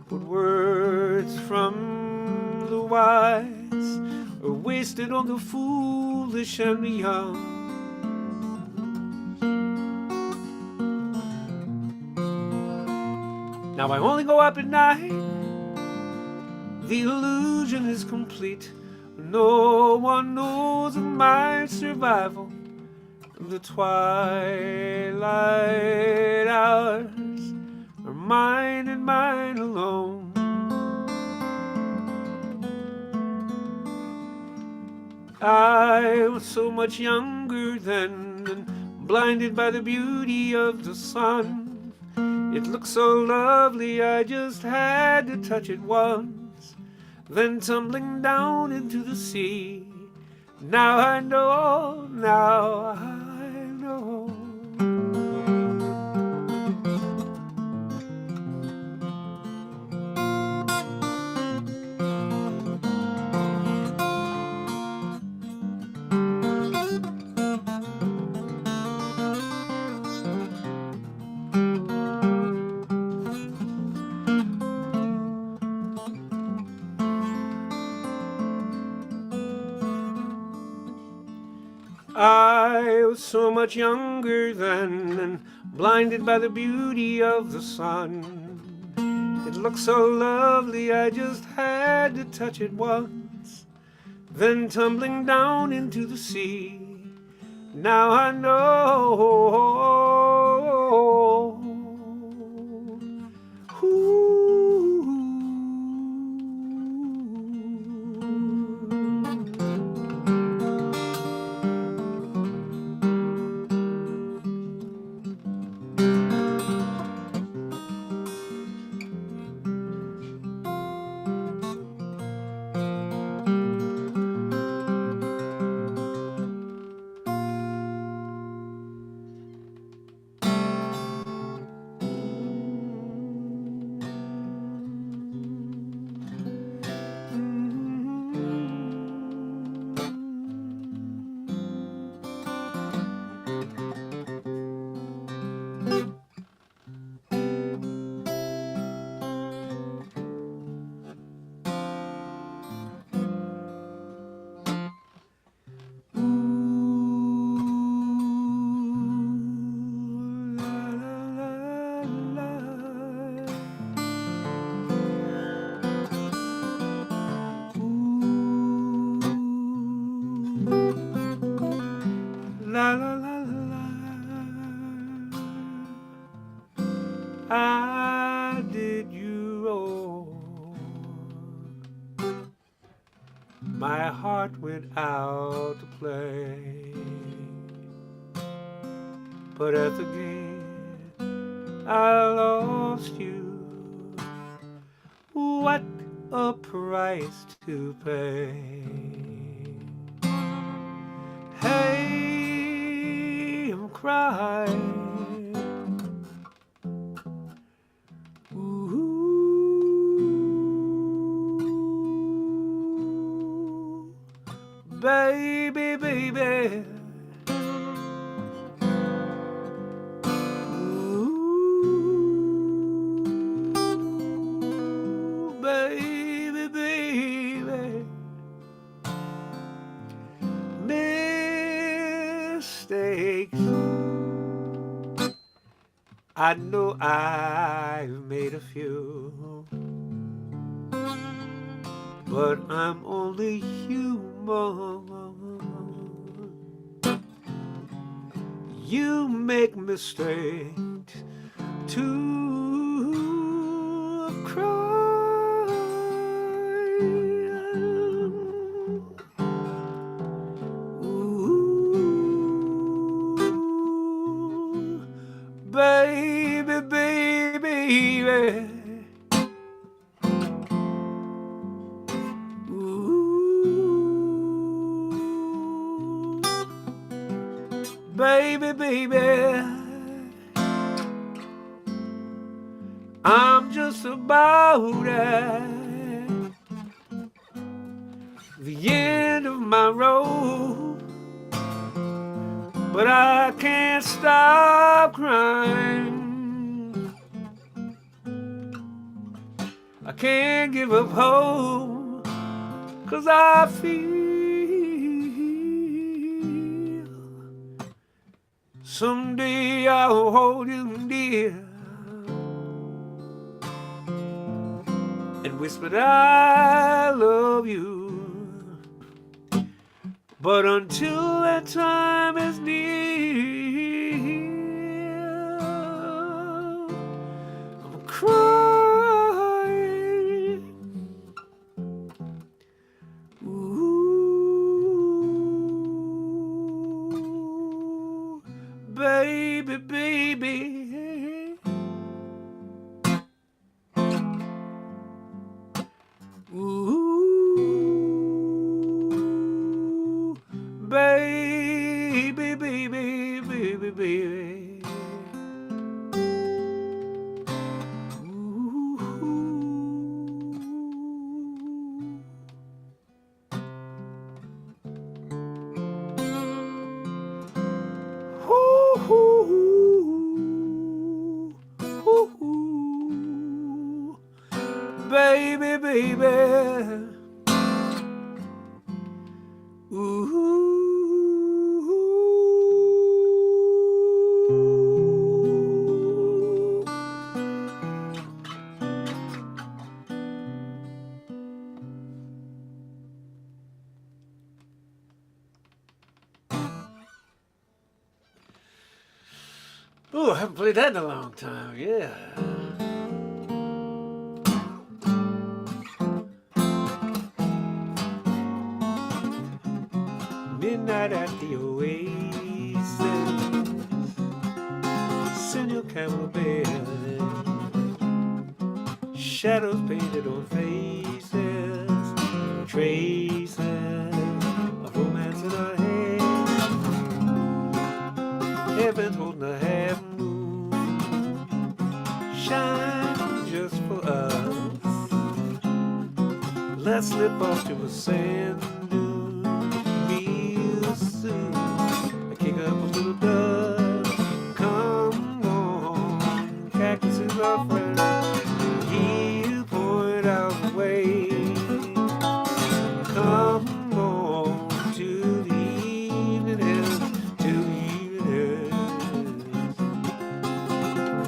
But words from the wise are wasted on the foolish and the young. Now I only go up at night. The illusion is complete. No one knows of my survival. The twilight hours are mine and mine alone. I was so much younger then and blinded by the beauty of the sun. It looked so lovely, I just had to touch it once, then tumbling down into the sea. Now I know, now I know. I was so much younger then and blinded by the beauty of the sun. It looked so lovely, I just had to touch it once, then tumbling down into the sea. Now I know. La la la la. I did you wrong. My heart went out to play, but at the gate I lost you. What a price to pay. Hey, I'm crying. Ooh, baby, baby. Ooh, baby, baby. Mistakes I know I've made a few, but I'm only human. You make mistakes to cry. Ooh, baby, baby, baby. Ooh, baby, baby. I'm just about at the end of my road, but I can't stop crying. I can't give up hope, 'cause I feel someday I'll hold you dear and whisper I love you. But until that time is near, I'm crying. Ooh, baby, baby. Ooh, baby, baby, baby, baby. Ooh. Ooh. Ooh. Baby, baby. Ooh. Oh, I haven't played that in a long time, yeah. Midnight at the Oasis, Senor Camel Bell, shadows painted on faces, traces of romance in our hands, heaven's holding a half moon, shine just for us. Let's slip off to a sand dune real soon. Kick up a little dust. Come on, cactus is our friend. He'll point out the way. Come on to the evening hills, to the evening hills.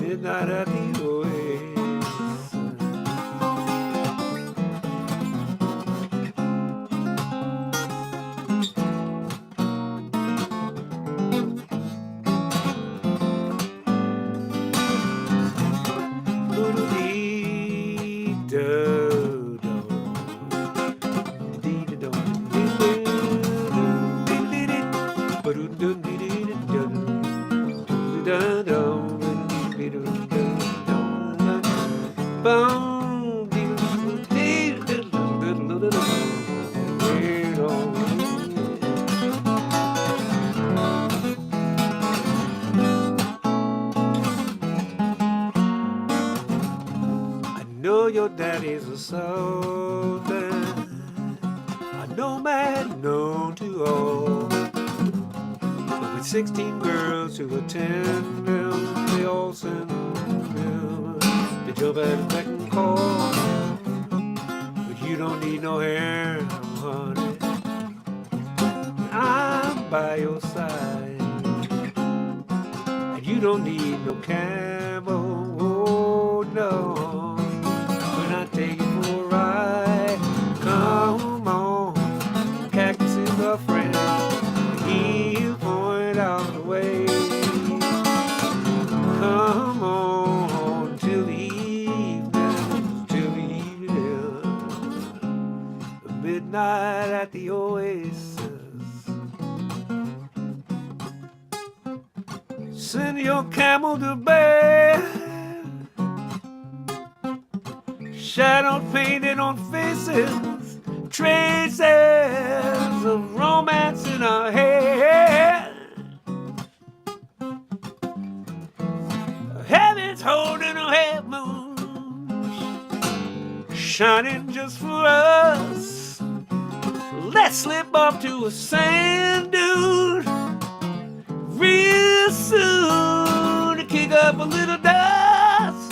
Midnight at the your daddy's a soldier, a nomad known to all. With 16 girls to attend him, they all send him to jump at his beck and call. But you don't need no hair, honey, I'm by your side. And you You don't need no camel, oh no. When I take you for a ride, come on. Cactus is our friend, he'll point out the way. Come on till the evening, the midnight at the oasis. Send your camel to bed, shadows painted on faces, traces of romance in our head. Heaven's holding a half moon, shining just for us. Let's slip off to a sand dune real soon to kick up a little dust.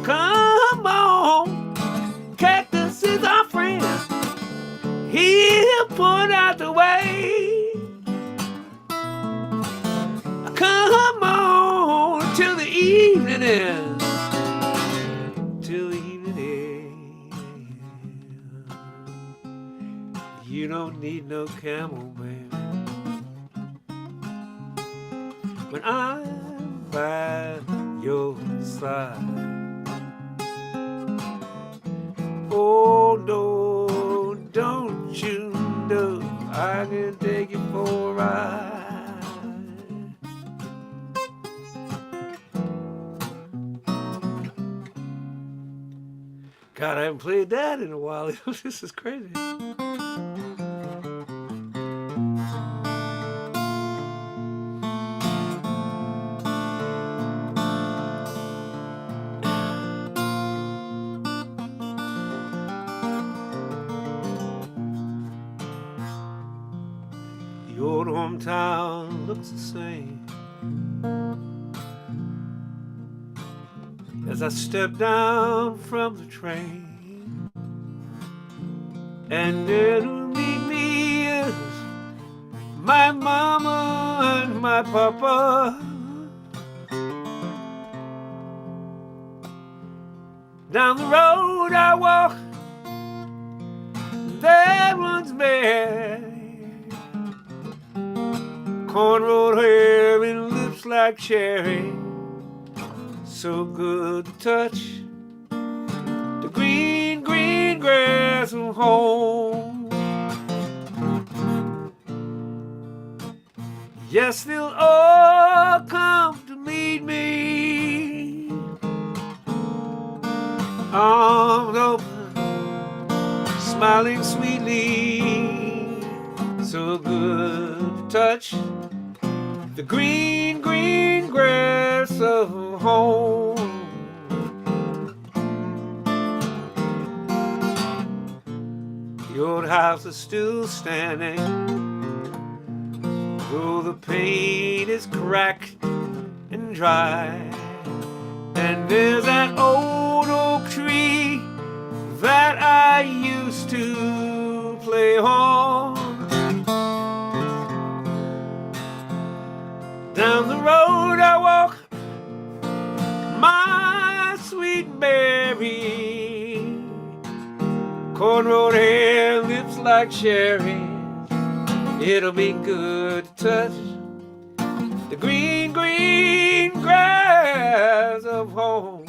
Come on, cactus is our friend, he'll point out the way. Come on till the evening ends, till the evening ends. You don't need no camel, man, when I'm by your side. Oh no, don't you know I can take you for a ride. God, I haven't played that in a while. This is crazy. The old hometown looks the same as I step down from the train, and there to meet me is my mama and my papa. Down the road I walk, there runs Mary, cornrowed hair and lips like cherry, so good to touch the green, green grass of home. Yes, they'll all come to meet me, arms open, smiling sweetly, so good to touch the green, green grass of home. The old house is still standing, though the paint is cracked and dry, and there's that old oak tree that I used to play on. Down the road I walk, my sweet Mary, cornrowed hair, lips like cherries. It'll be good to touch the green, green grass of home.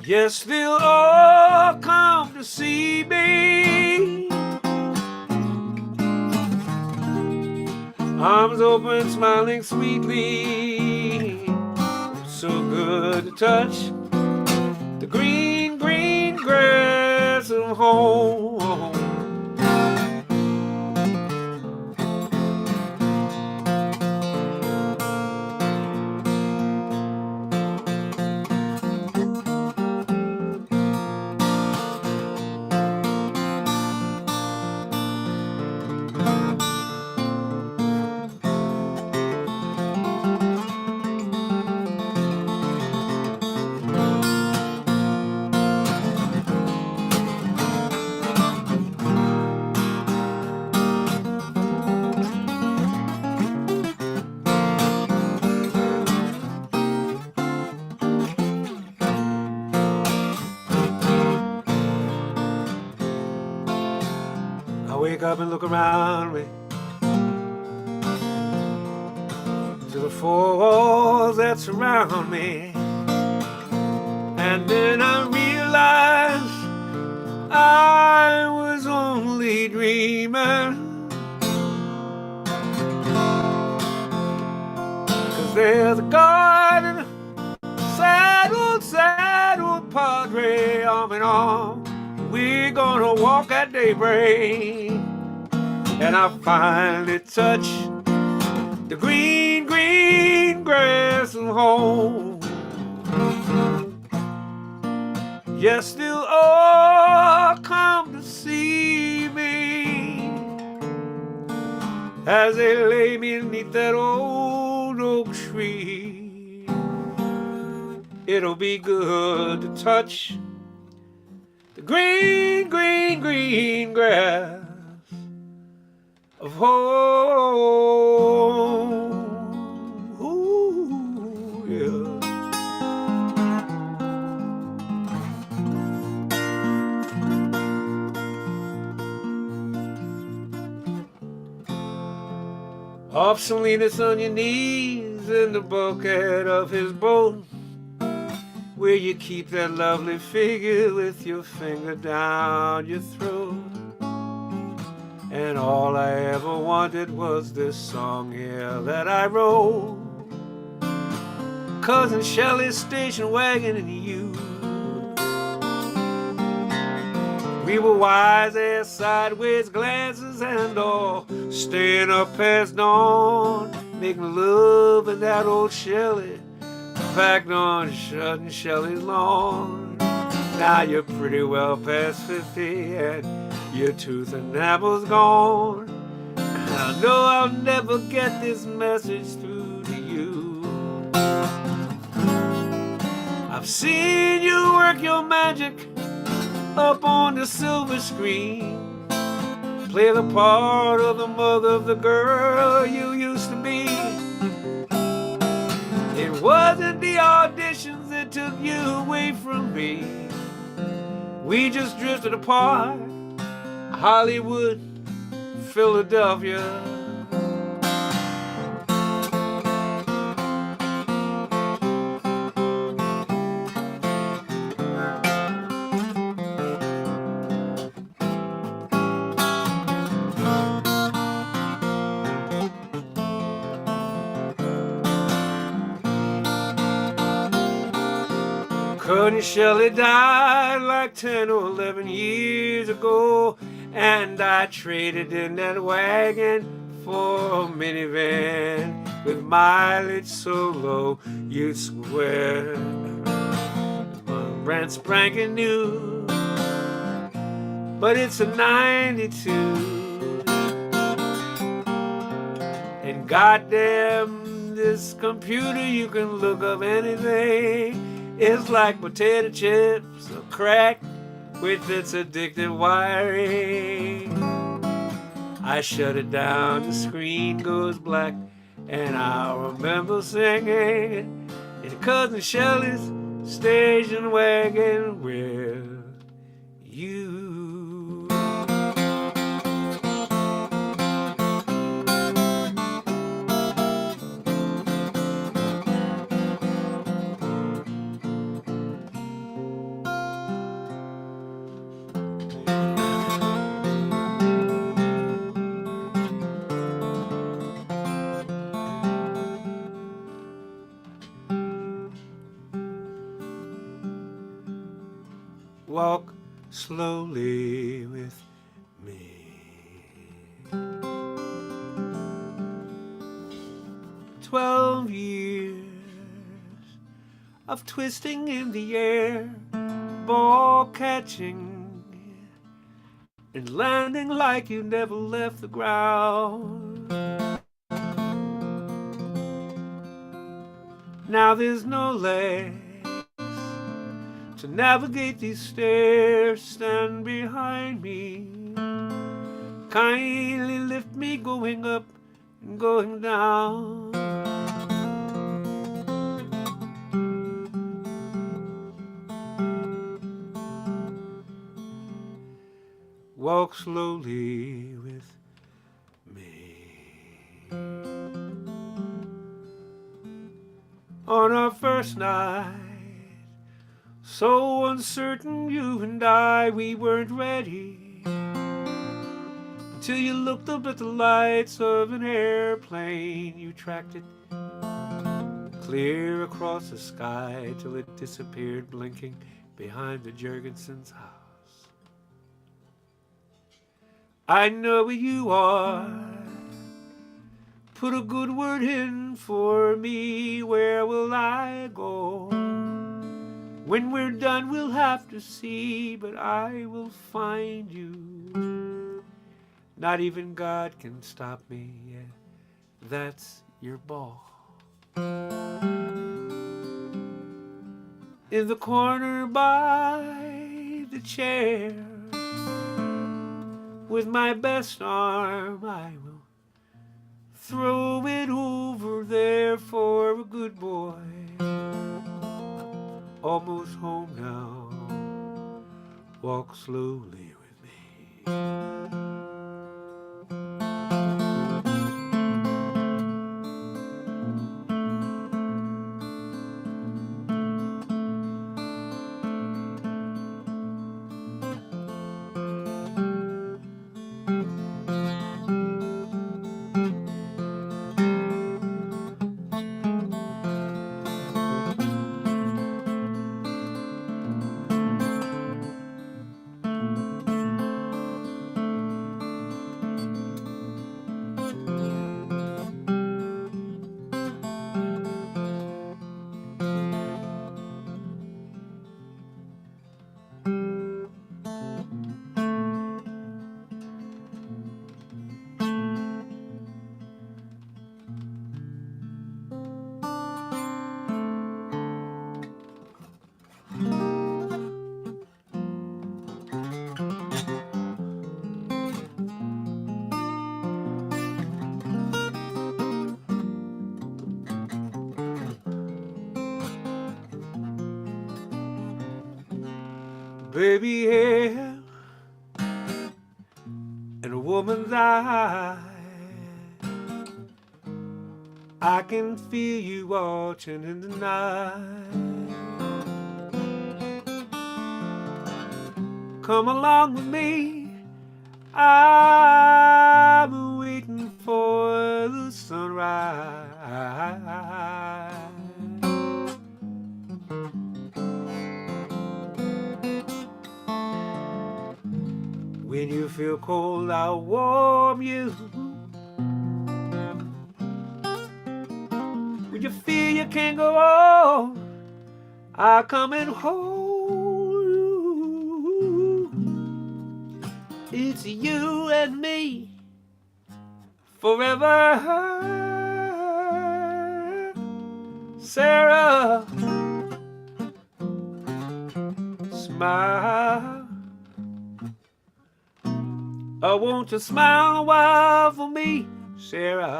Yes, they'll all come to see me, arms open, smiling sweetly, so good to touch the green, green grass of home. up and look around me, to the four walls that surround me. And then I realized I was only dreaming, 'cause there's a garden, sad old padre, arm in arm. We're gonna walk at daybreak, and I finally touch the green, green grass of home. Yes, they'll all come to see me as they lay me beneath that old oak tree. It'll be good to touch the green, green, green grass of home. Ooh, yeah. Off Salinas on your knees in the bulkhead of his boat, where you keep that lovely figure with your finger down your throat. And all I ever wanted was this song here that I wrote. Cousin Shelley's station wagon and you. We were wise as sideways glances and all, staying up past dawn, making love in that old Shelley, packed on shutting Shelley's lawn. Now you're pretty well past 50 and your tooth enamel's gone. And I know I'll never get this message through to you. I've seen you work your magic up on the silver screen, play the part of the mother of the girl you used to be. It wasn't the auditions that took you away from me. We just drifted apart, Hollywood, Philadelphia. Cousin Shelley died like 10 or 11 years ago, and I traded in that wagon for a minivan with mileage so low you'd swear my brand spanking new. But it's a 92, and goddamn this computer, you can look up anything. It's like potato chips or crack with its addictive wiring. I shut it down, the screen goes black, and I remember singing in Cousin Shelley's station wagon with you. Walk slowly with me. 12 years of twisting in the air, ball catching and landing like you never left the ground. Now there's no legs to navigate these stairs, stand behind me. Kindly lift me going up and going down. Walk slowly with on our first night. So uncertain, you and I, we weren't ready, until you looked up at the lights of an airplane. You tracked it clear across the sky till it disappeared blinking behind the Jurgensen's house. I know where you are. Put a good word in for me. Where will I go? When we're done, we'll have to see, but I will find you. Not even God can stop me. Yeah, that's your ball. In the corner by the chair, with my best arm, I will throw it over there for a good boy. Almost home now, walk slowly with me. Baby hair and a woman's eye, I can feel you watching in the night. Come along with me, I'm waiting for the sunrise. When you feel cold, I'll warm you. When you feel you can't go on, I'll come and hold you. It's you and me forever, Sarah. Smile. I want you to smile a while for me, Sarah.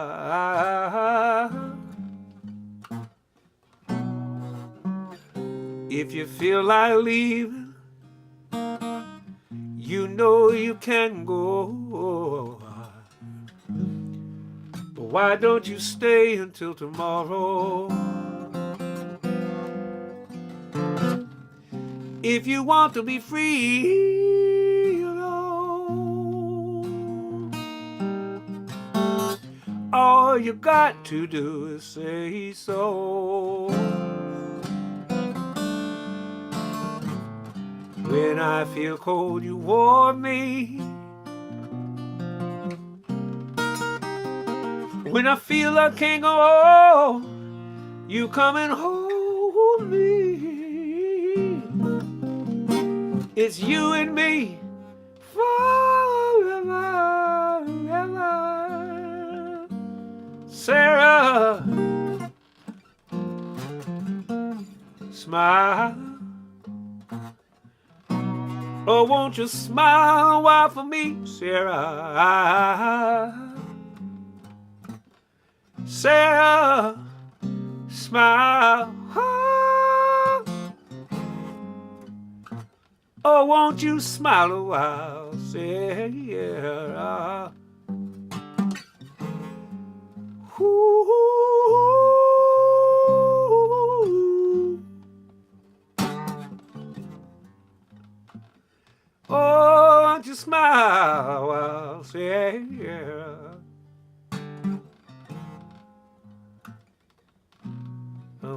If you feel like leaving, you know you can go. But why don't you stay until tomorrow? If you want to be free, all you got to do is say so. When I feel cold, you warm me. When I feel I can't go on, you come and hold me. It's you and me forever, ever. Sarah, smile. Oh, won't you smile a while for me, Sarah? Sarah, smile. Oh, won't you smile a while, Sarah? Ooh.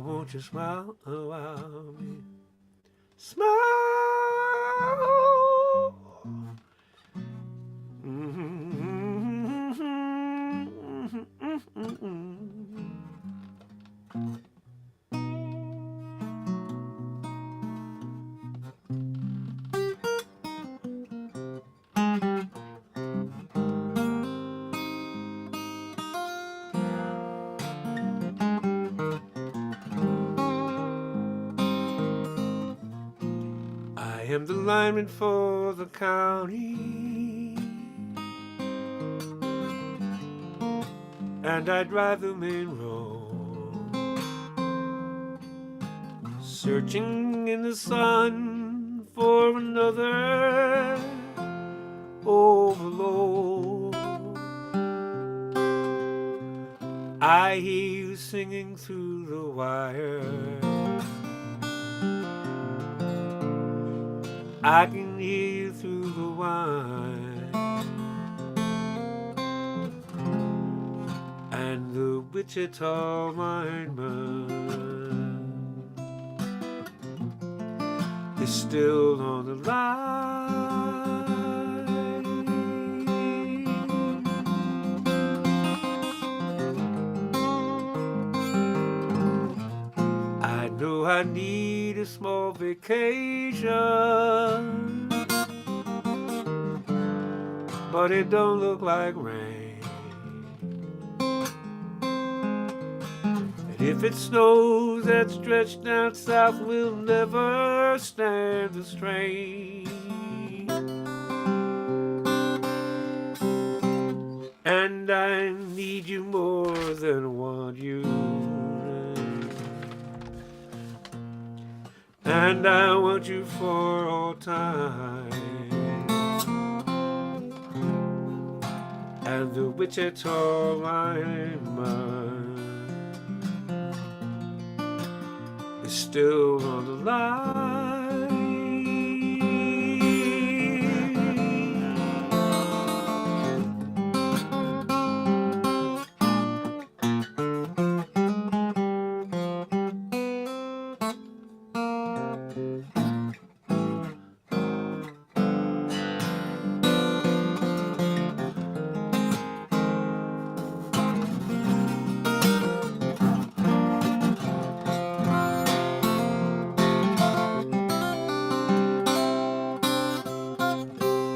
won't you smile a while me? Smile. I am the lineman for the county, and I drive the main road, searching in the sun for another overload. I hear you singing through the wire, I can hear you through the wine, and the Wichita lineman is still on the line. I know I need a small vacation, but it don't look like rain. And if it snows that stretch down south, we'll never stand the strain. And I need you more than want you, and I want you for all time. And the Wichita lineman is still on the line.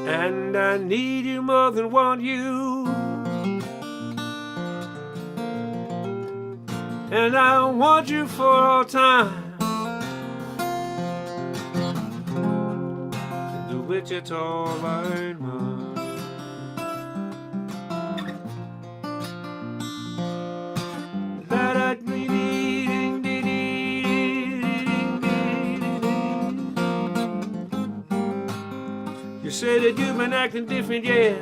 And I need you more than want you, and I want you for all time. The Wichita lineman that I need. You say that you've been acting different, yeah.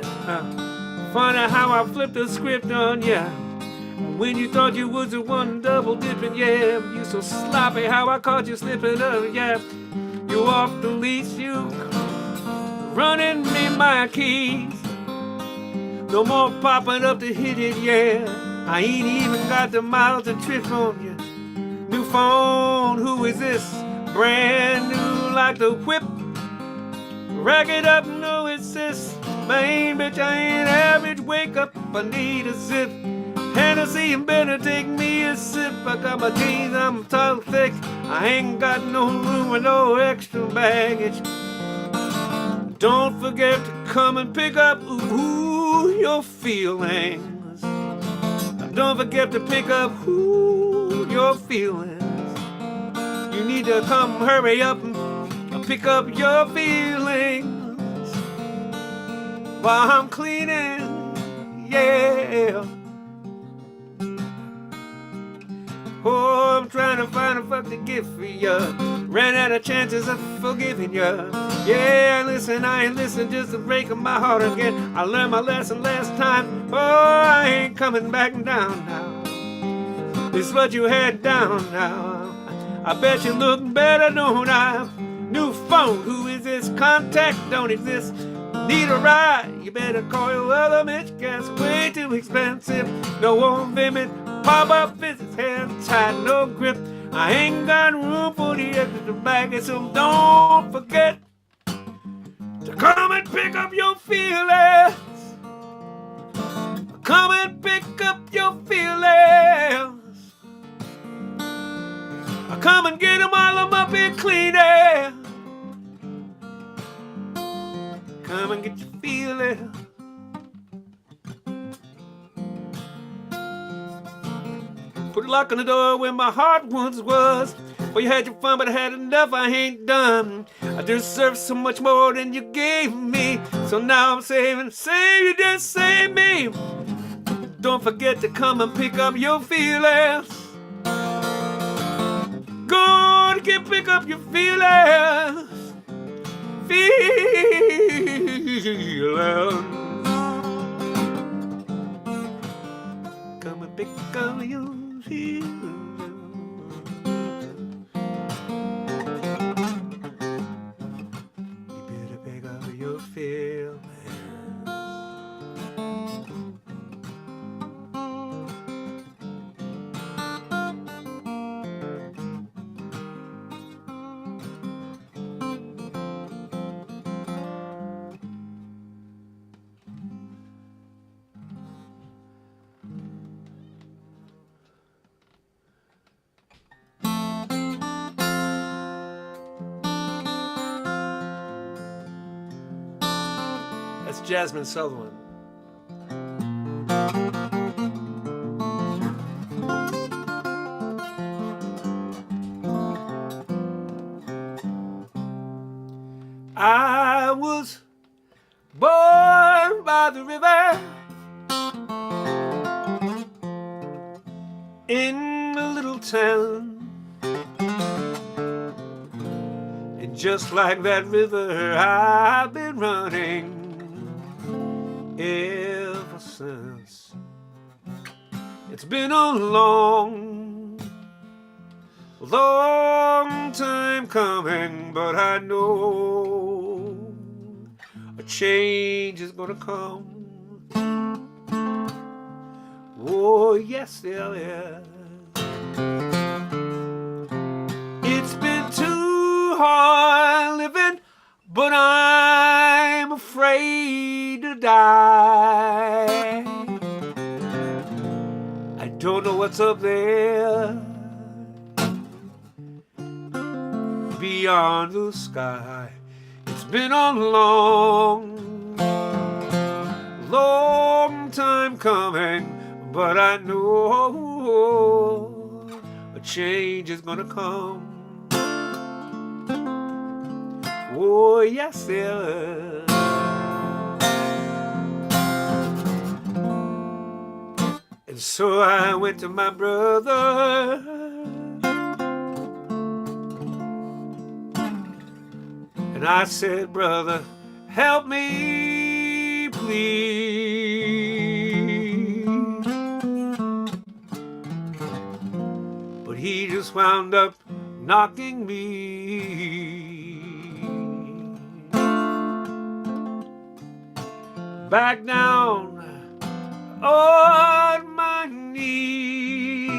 Funny how I flipped the script on ya. When you thought you was the one double dipping, yeah. You so sloppy how I caught you slipping up, yeah. You off the leash, you running me my keys. No more popping up to hit it, yeah. I ain't even got the miles to trip on you. New phone, who is this? Brand new like the whip. Rack it up, no assist. Main bitch, I ain't average. Wake up, I need a zip. Hennessy, better take me a sip. I got my jeans, I'm tall thick. I ain't got no room with no extra baggage. Don't forget to come and pick up your feelings. Don't forget to pick up your feelings. You need to come hurry up and pick up your feelings while I'm cleaning, yeah. Oh, I'm trying to find a fucking gift for ya. Ran out of chances of forgiving ya. Yeah, listen, I ain't listen just to break my heart again. I learned my lesson last time. Oh, I ain't coming back down now. This is what you had down now. I bet you look better, don't I? New phone, who is this? Contact don't exist. Need a ride? You better call your other bitch. Gas way too expensive. No warm limit. Pop-up visits, hands tied, no grip. I ain't got room for the extra baggage, so don't forget to come and pick up your feelings. Come and pick up your feelings. Come and get them while I'm up here cleaning. Come and get your feelings. Put a lock on the door where my heart once was. Well, you had your fun, but I had enough, I ain't done. I deserve so much more than you gave me. So now I'm saving, save you, just save me. Don't forget to come and pick up your feelings. Go to pick up your feelings. Feelings. Come and pick up your feelings. You better pick up your feelings. That's Jasmine Sutherland. I was born by the river in a little town. And just like that river, I've been running ever since. It's been a long time coming, but I know a change is gonna come. Oh, yes, there is. It's been too hard living, but I'm afraid to die. I don't know what's up there beyond the sky. It's been a long time coming, but I know a change is gonna come. Oh, yes, there is. And so I went to my brother, and I said, brother, help me, please. But he just wound up knocking me back down on my knees.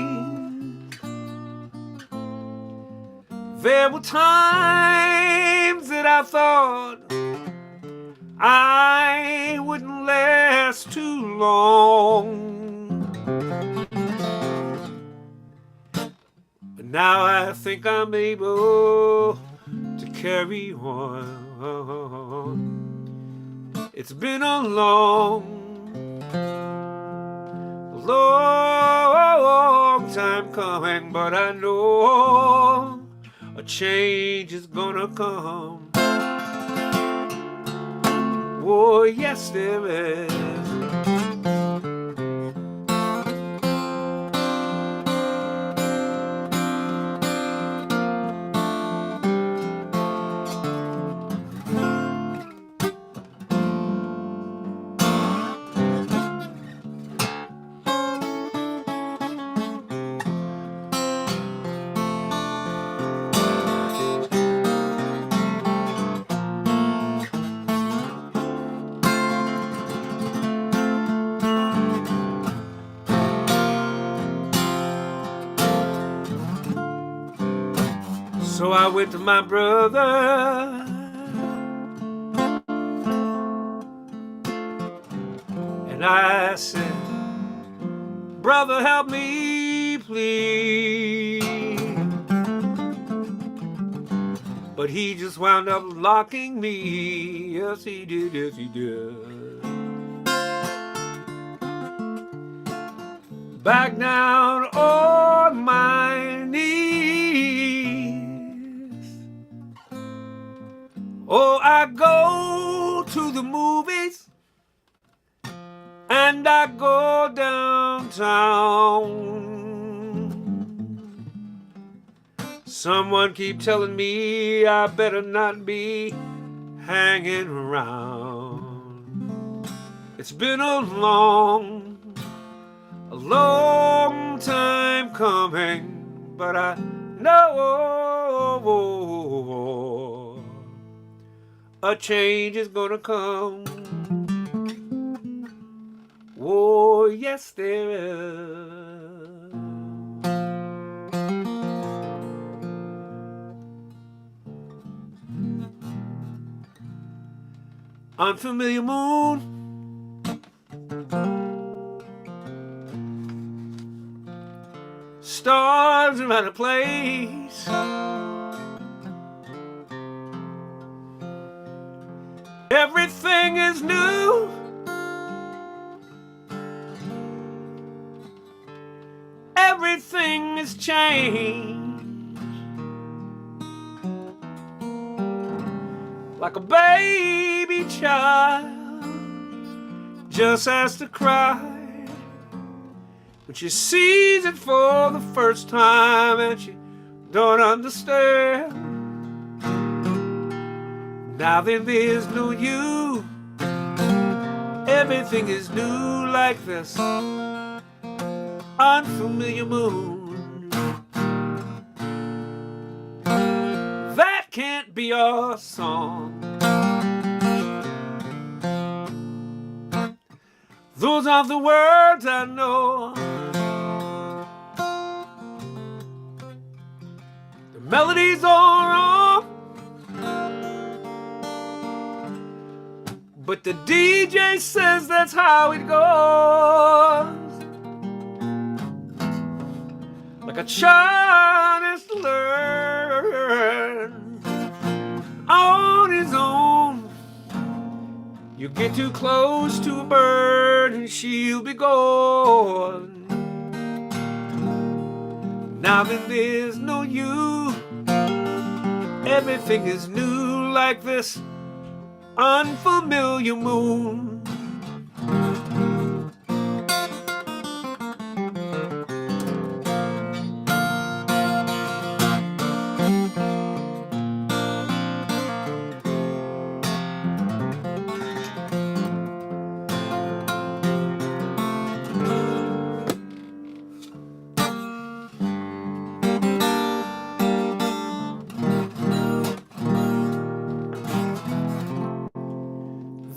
There were times that I thought I wouldn't last too long, but now I think I'm able to carry on. It's been a long time coming, but I know a change is gonna come. Oh, yes, there is. So I went to my brother and I said, brother, help me, please. But he just wound up locking me. Yes, he did, yes, he did. Back down on my knees. Oh, I go to the movies and I go downtown. Someone keep telling me I better not be hanging around. It's been a long time coming, but I know a change is gonna come. Oh, yes, there is. Unfamiliar moon, stars are out of place. Everything is new. Everything is changed. Like a baby child just has to cry when she sees it for the first time and she don't understand. Now then there's no you. Everything is new like this unfamiliar moon. That can't be our song. Those are the words I know. The melodies are wrong, but the DJ says that's how it goes. Like a child has to learn on his own. You get too close to a bird and she'll be gone. Now then there's no you. Everything is new like this unfamiliar moon.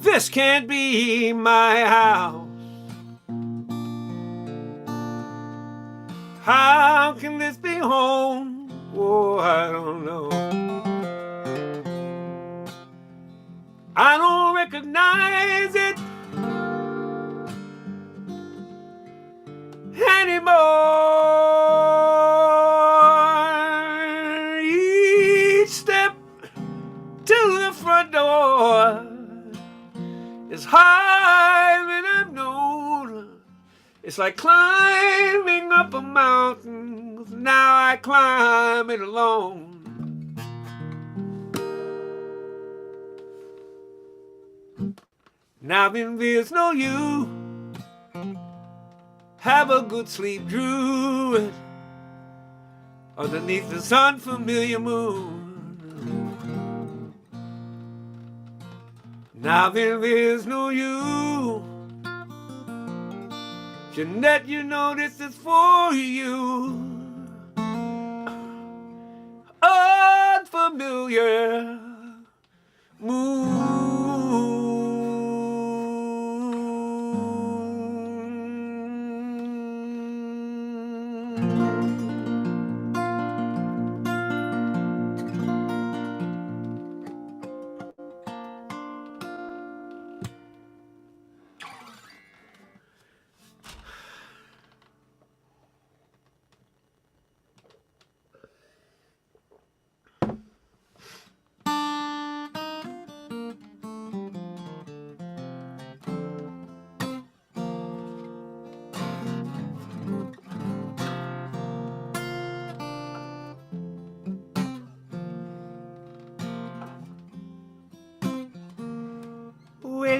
This can't be my house. How can this be home? Oh, I don't know. I don't recognize it anymore. Each step to the front door is higher than I've known. It's like climbing up a mountain. Now I climb it alone. Now then there's no you. Have a good sleep, Druid, underneath this unfamiliar moon. Now then there's no you. Jeanette, you know this is for you. Unfamiliar moon.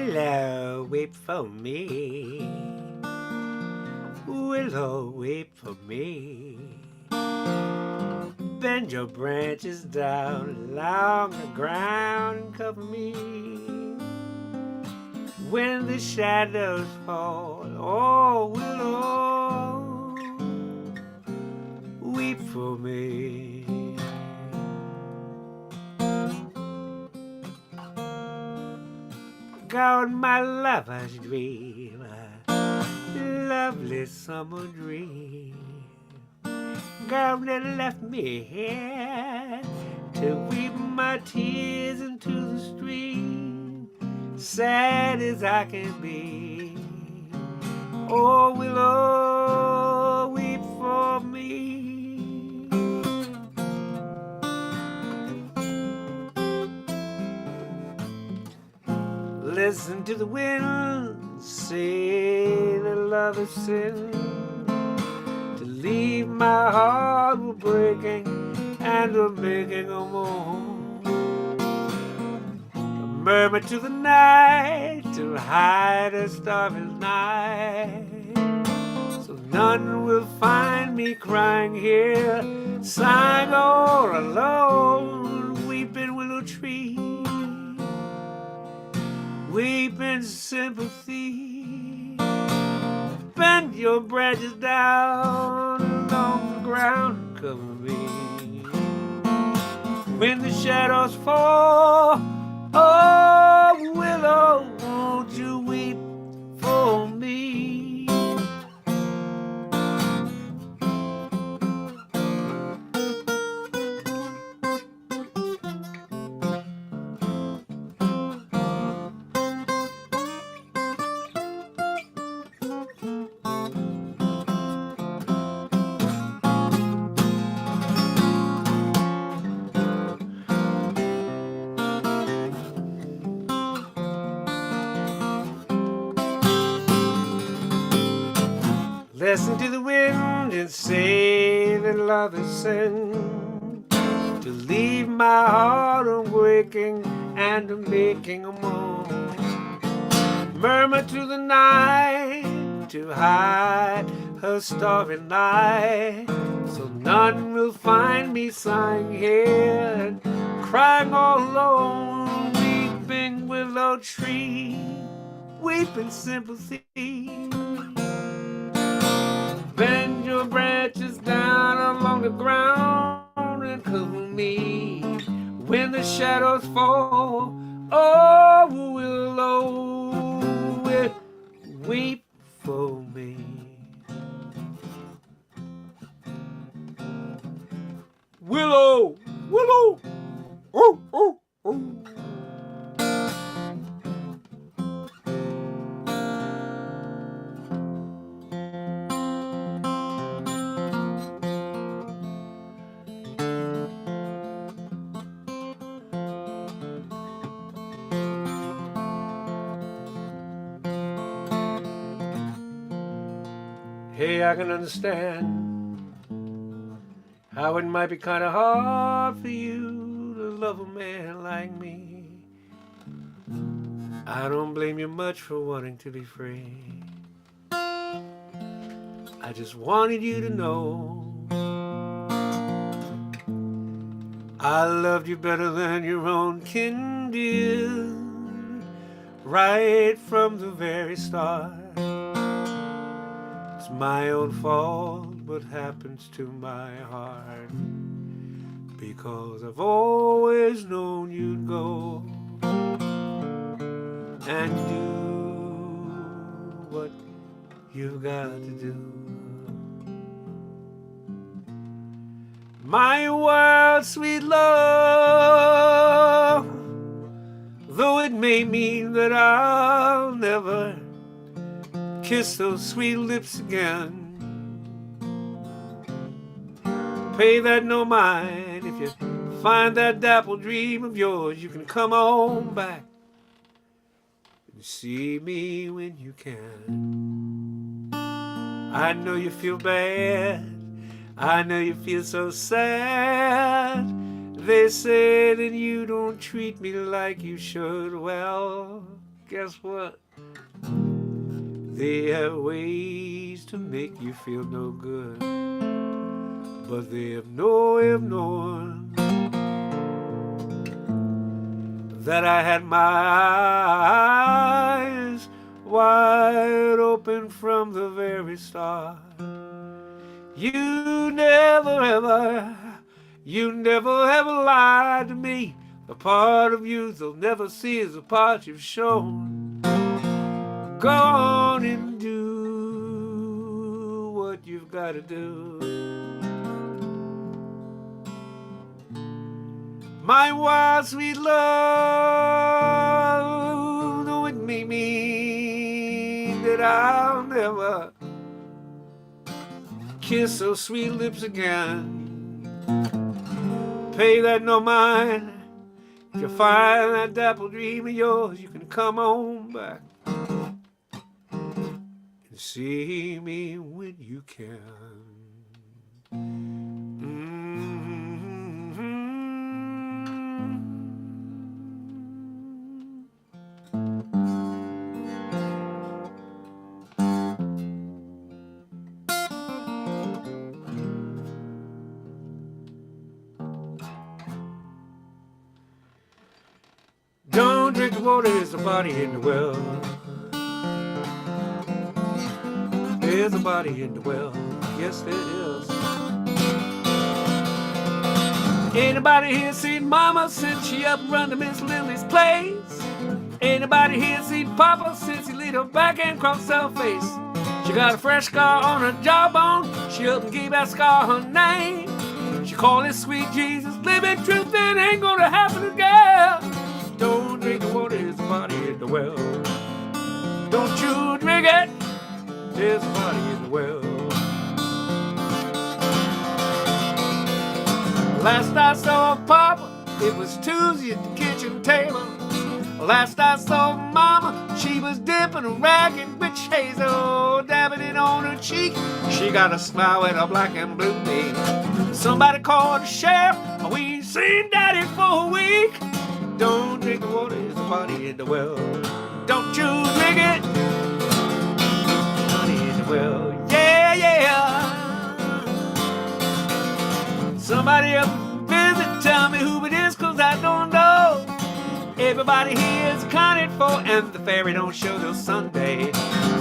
Willow, weep for me. Willow, weep for me. Bend your branches down along the ground and cover me. When the shadows fall, oh willow, weep for me. God, my lover's dream, a lovely summer dream. God that left me here to weep my tears into the stream, sad as I can be. Oh, willow, weep for me. Listen to the wind say that love is sin. To leave my heart was breaking and a making a moan. A murmur to the night to hide a starving night. So none will find me crying here, sighing all alone, weeping willow tree. Weep in sympathy. Bend your branches down along the ground and cover me. When the shadows fall, oh willow, won't you weep for me? Listen to the wind and say that love is sin. To leave my heart awaking and a making a moan. Murmur to the night to hide her starry night. So none will find me sighing here, crying all alone, weeping willow tree, weeping sympathy. Bend your branches down along the ground and cover me. When the shadows fall, oh willow, weep for me. Willow, willow, oh, oh, oh. Hey, I can understand how it might be kind of hard for you to love a man like me. I don't blame you much for wanting to be free. I just wanted you to know I loved you better than your own kin did, right from the very start. It's my own fault what happens to my heart, because I've always known you'd go and do what you've got to do. My wild sweet love, though it may mean that I'll never kiss those sweet lips again, pay that no mind. If you find that dappled dream of yours, you can come on back and see me when you can. I know you feel bad, I know you feel so sad. They say that you don't treat me like you should. Well, guess what? They have ways to make you feel no good, but they have no way of knowing that I had my eyes wide open from the very start. You never ever lied to me. The part of you they'll never see is the part you've shown. Go on and do what you've got to do. My wild sweet love, though it may mean that I'll never kiss those sweet lips again. Pay that no mind. If you find that dapple dream of yours, you can come on back and see me when you can. Don't drink the water, there's a body in the well. There's a body in the well, yes there is. Anybody here seen Mama since she up and run to Miss Lily's place? Anybody here seen Papa since he laid her back and crossed her face? She got a fresh scar on her jawbone, she up and gave that scar her name. She called it Sweet Jesus, living truth, it ain't gonna happen again. Don't drink the water, there's a body in the well. Don't you drink it, there's a body in the well. Last I saw Papa, it was Tuesday at the kitchen table. Last I saw Mama, she was dipping a rag in witch hazel, dabbing it on her cheek. She got a smile with a black and blue beak. Somebody called the sheriff, we ain't seen Daddy for a week. Don't drink the water, there's a body in the well. Don't you drink it, body in the well. Yeah, yeah. Somebody up visit, tell me who it is, cause I don't know. Everybody here is accounted for, and the ferry don't show till Sunday.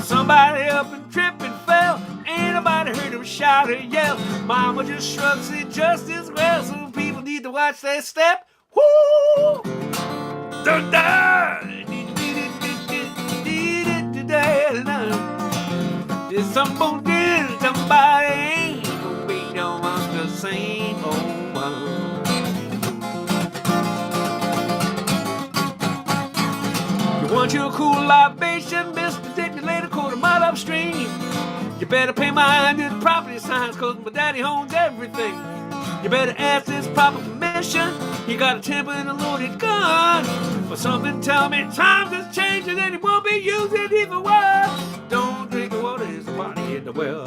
Somebody up and tripped and fell, ain't nobody heard him shout or yell. Mama just shrugs it just as well, so people need to watch their step. Woo! Dun dun! There's somebody ain't gonna be no one the same old one. You want your cool libation, Mr. Dick, later quarter mile upstream. You better pay mind to the property signs, cause my daddy owns everything. You better ask this proper permission. He got a temper and a loaded gun. But something tell me times is changing and he won't be using either way. Don't drink the water, there's a body in the well.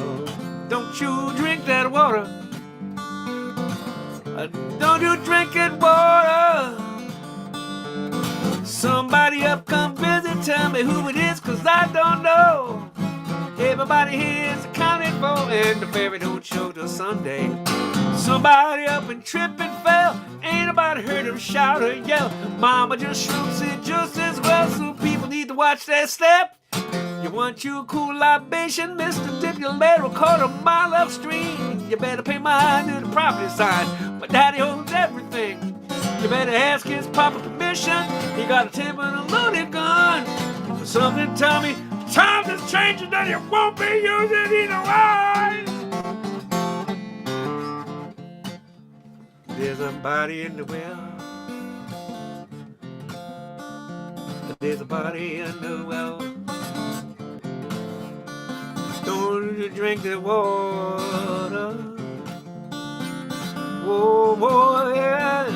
Don't you drink that water. Don't you drink it water. Somebody up come visit, tell me who it is, cause I don't know. Everybody here is accounted for, and the ferry don't show till Sunday. Somebody up and tripped and fell, ain't nobody heard him shout or yell. Mama just shoots it just as well, so people need to watch their step. You want you a cool libation, Mr. Dip your ladder a quarter mile upstream. You better pay mind to the property sign, but daddy owns everything. You better ask his papa permission, he got a temper and a loaded gun. But something tell me times is changing and you won't be using either way. There's a body in the well. There's a body in the well. Don't you drink the water. Whoa, whoa, yeah.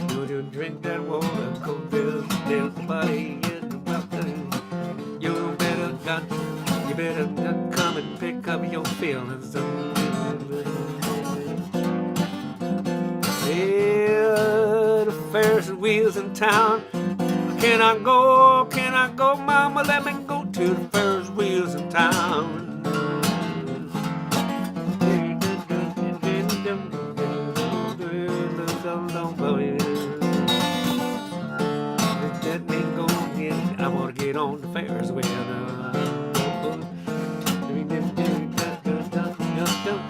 Don't you drink that water, cause there's a body in the well. You better come and pick up your feelings. Yeah, the fair wheels in town. Can I go, mama, let me go to the Ferris wheels in town. Let me go again, I wanna get on the Ferris wheel.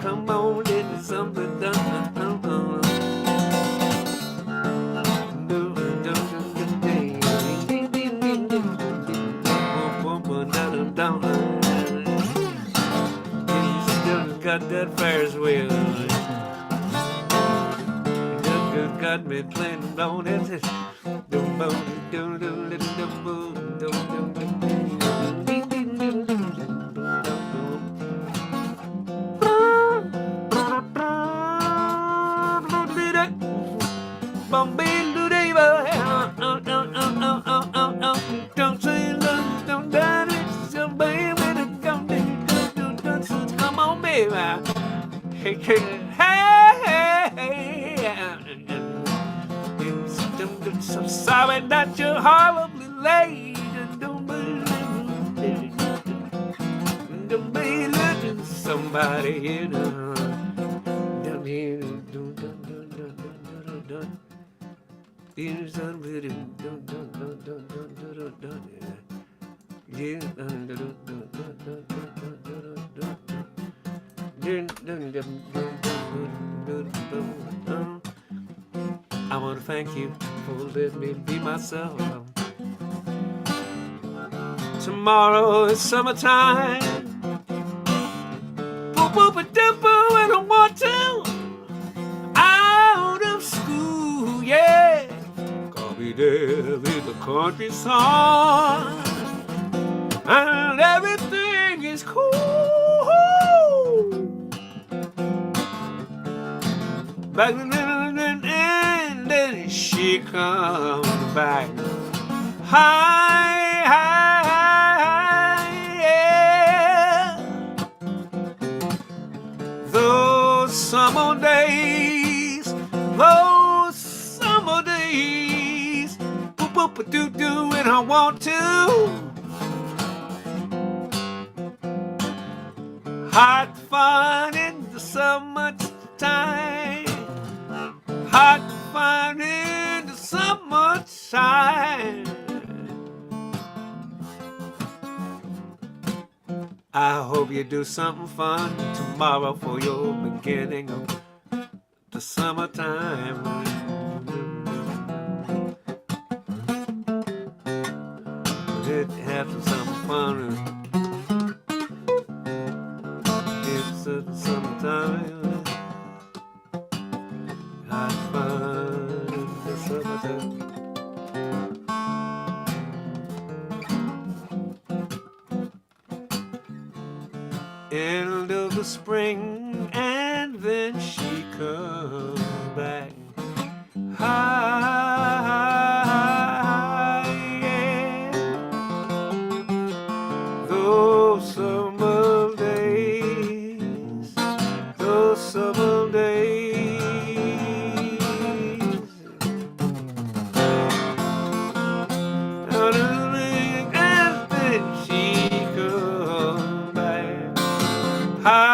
Come on, it's something done. Got that Ferris wheel. Got me playing on it. Come on, baby. Hey, I'm sorry that you're horribly late. Don't be looking somebody, you know. Down here, I want to thank you for letting me be myself. Tomorrow is summertime. Boop boop a dippo and I want to out of school, yeah. I'll be there with the country song and everything is cool. Back and then she comes back. Hi, yeah. Those summer days, boop boop a doo doo, and I want to. Hot fun in the summertime. Hot fun in the summertime. I hope you do something fun tomorrow for your beginning of the summertime. Let's have some fun. It's the summertime. Hot fun in the summertime. End of the spring, and then she comes back. Hi, yeah. Those summer days, those summer days. And then she comes back. Hi,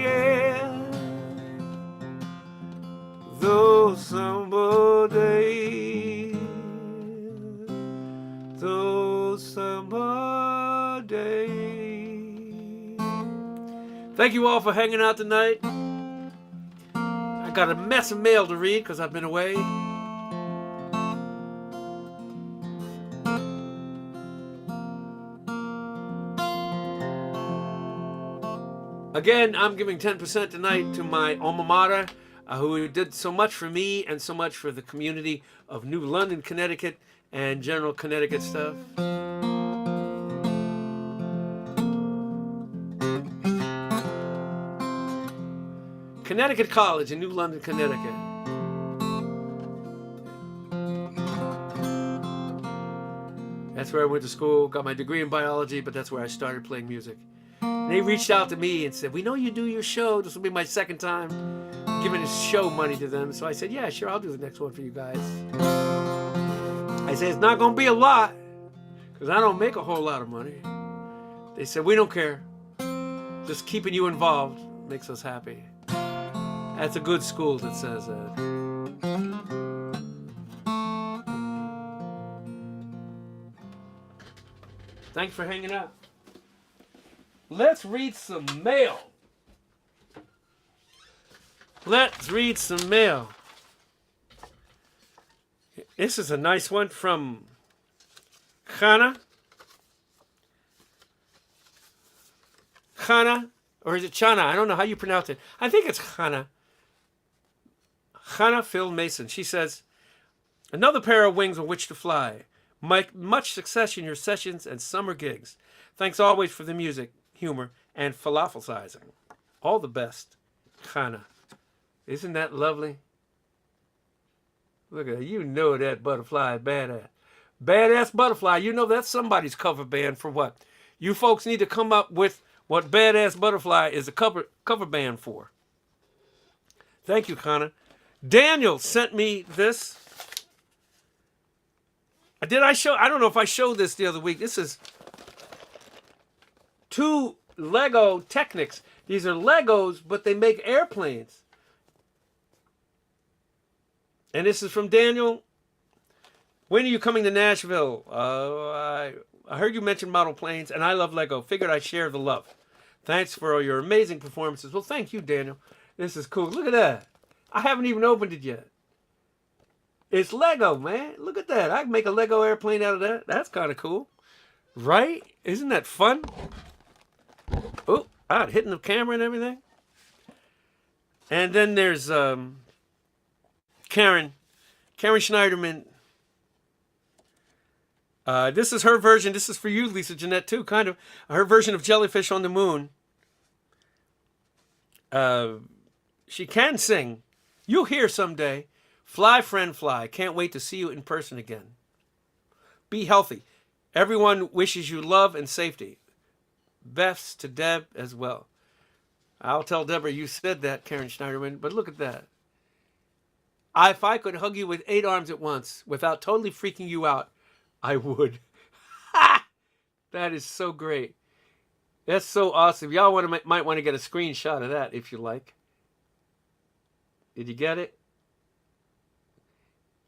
yeah. Those summer days, those summer days. Thank you all for hanging out tonight. I got a mess of mail to read because I've been away. Again, I'm giving 10% tonight to my alma mater, who did so much for me and so much for the community of New London, Connecticut, and general Connecticut stuff. Connecticut College in New London, Connecticut. That's where I went to school, got my degree in biology, but that's where I started playing music. And they reached out to me and said, we know you do your show. This will be my second time giving his show money to them. So I said, yeah, sure, I'll do the next one for you guys. I said, it's not going to be a lot because I don't make a whole lot of money. They said, we don't care. Just keeping you involved makes us happy. That's a good school that says that. Thanks for hanging out. Let's read some mail. Let's read some mail. This is a nice one from Chana. Chana, or is it Chana? I don't know how you pronounce it. I think it's Chana. Chana Phil Mason. She says, another pair of wings on which to fly. Much success in your sessions and summer gigs. Thanks always for the music, humor, and falafel sizing. All the best, Chana. Isn't that lovely? Look at that. You know that butterfly is badass. Badass Butterfly. You know that's somebody's cover band for what? You folks need to come up with what Badass Butterfly is a cover band for. Thank you, Connor. Daniel sent me this. I don't know if I showed this the other week. This is 2 Lego Technics. These are Legos, but they make airplanes. And this is from Daniel. When are you coming to Nashville? I heard you mention model planes, and I love Lego. Figured I'd share the love. Thanks for all your amazing performances. Well, thank you, Daniel. This is cool. Look at that. I haven't even opened it yet. It's Lego, man. Look at that. I can make a Lego airplane out of that. That's kind of cool. Right? Isn't that fun? Oh, hitting the camera and everything. And then there's Karen Schneiderman. This is her version. This is for you, Lisa Jeanette, too, kind of. Her version of Jellyfish on the Moon. She can sing. You'll hear someday. Fly, friend, fly. Can't wait to see you in person again. Be healthy. Everyone wishes you love and safety. Best to Deb as well. I'll tell Deborah you said that, Karen Schneiderman, but look at that. If I could hug you with 8 arms at once without totally freaking you out, I would. That is so great. That's so awesome. Y'all might want to get a screenshot of that if you like. Did you get it?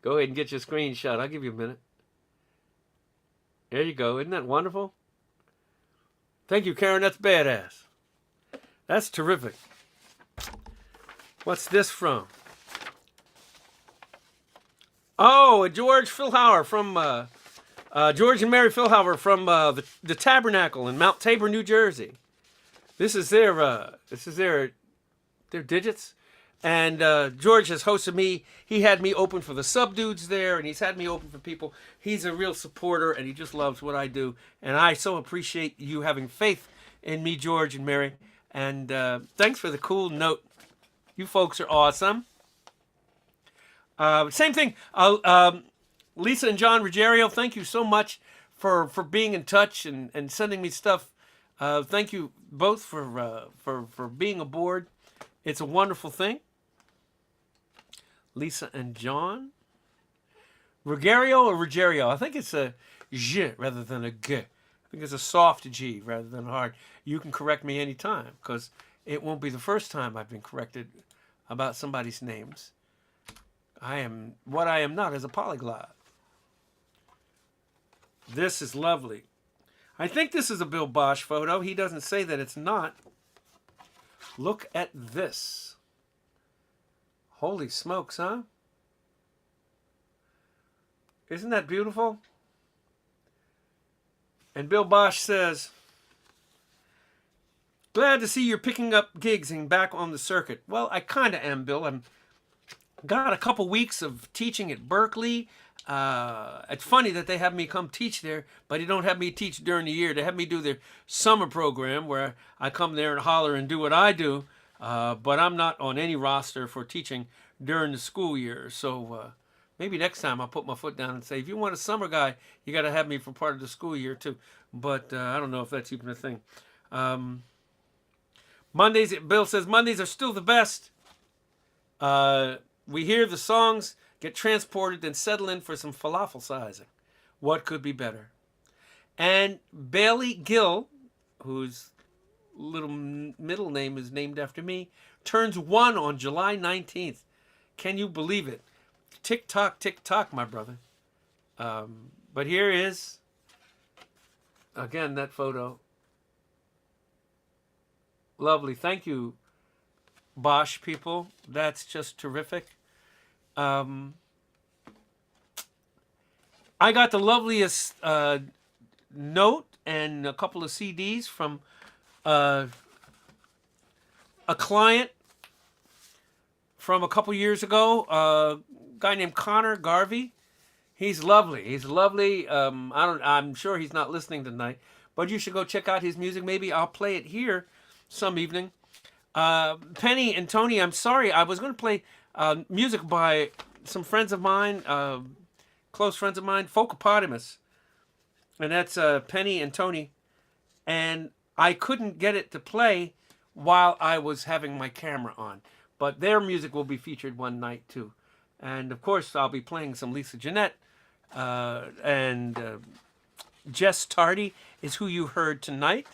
Go ahead and get your screenshot. I'll give you a minute. There you go. Isn't that wonderful? Thank you, Karen. That's badass. That's terrific. What's this from? Oh, George Philhauer from George and Mary Philhauer from the Tabernacle in Mount Tabor, New Jersey. This is their digits. And George has hosted me. He had me open for the subdudes there, and he's had me open for people. He's a real supporter, and he just loves what I do. And I so appreciate you having faith in me, George and Mary. And thanks for the cool note. You folks are awesome. Same thing. Lisa and John Ruggiero, thank you so much for being in touch and sending me stuff. Thank you both for being aboard. It's a wonderful thing. Lisa and John. Ruggiero or Ruggiero? I think it's a J rather than a G. I think it's a soft G rather than hard. You can correct me anytime because it won't be the first time I've been corrected about somebody's names. What I am not is a polyglot. This is lovely. I think this is a Bill Bosch photo. He doesn't say that it's not. Look at this. Holy smokes, huh? Isn't that beautiful? And Bill Bosch says, glad to see you're picking up gigs and back on the circuit. Well, I kind of am, Bill. I'm got a couple weeks of teaching at Berkeley. It's funny that they have me come teach there, but they don't have me teach during the year. They have me do their summer program where I come there and holler and do what I do. But I'm not on any roster for teaching during the school year. So maybe next time I'll put my foot down and say, if you want a summer guy, you got to have me for part of the school year too. But I don't know if that's even a thing. Mondays, Bill says, Mondays are still the best. We hear the songs, get transported, then settle in for some falafel sizing. What could be better? And Bailey Gill, whose little middle name is named after me, turns 1 on July 19th. Can you believe it? Tick tock, my brother. But here is, again, that photo. Lovely. Thank you, Bosch people. That's just terrific. I got the loveliest note and a couple of CDs from a client from a couple years ago, a guy named Connor Garvey. He's lovely. He's lovely. I'm sure he's not listening tonight, but you should go check out his music. Maybe I'll play it here some evening. Penny and Tony, I'm sorry. I was going to play music by some friends of mine, close friends of mine, Folkopotamus. And that's Penny and Tony. And I couldn't get it to play while I was having my camera on. But their music will be featured one night, too. And, of course, I'll be playing some Lisa Jeanette. And Jess Tardy is who you heard tonight.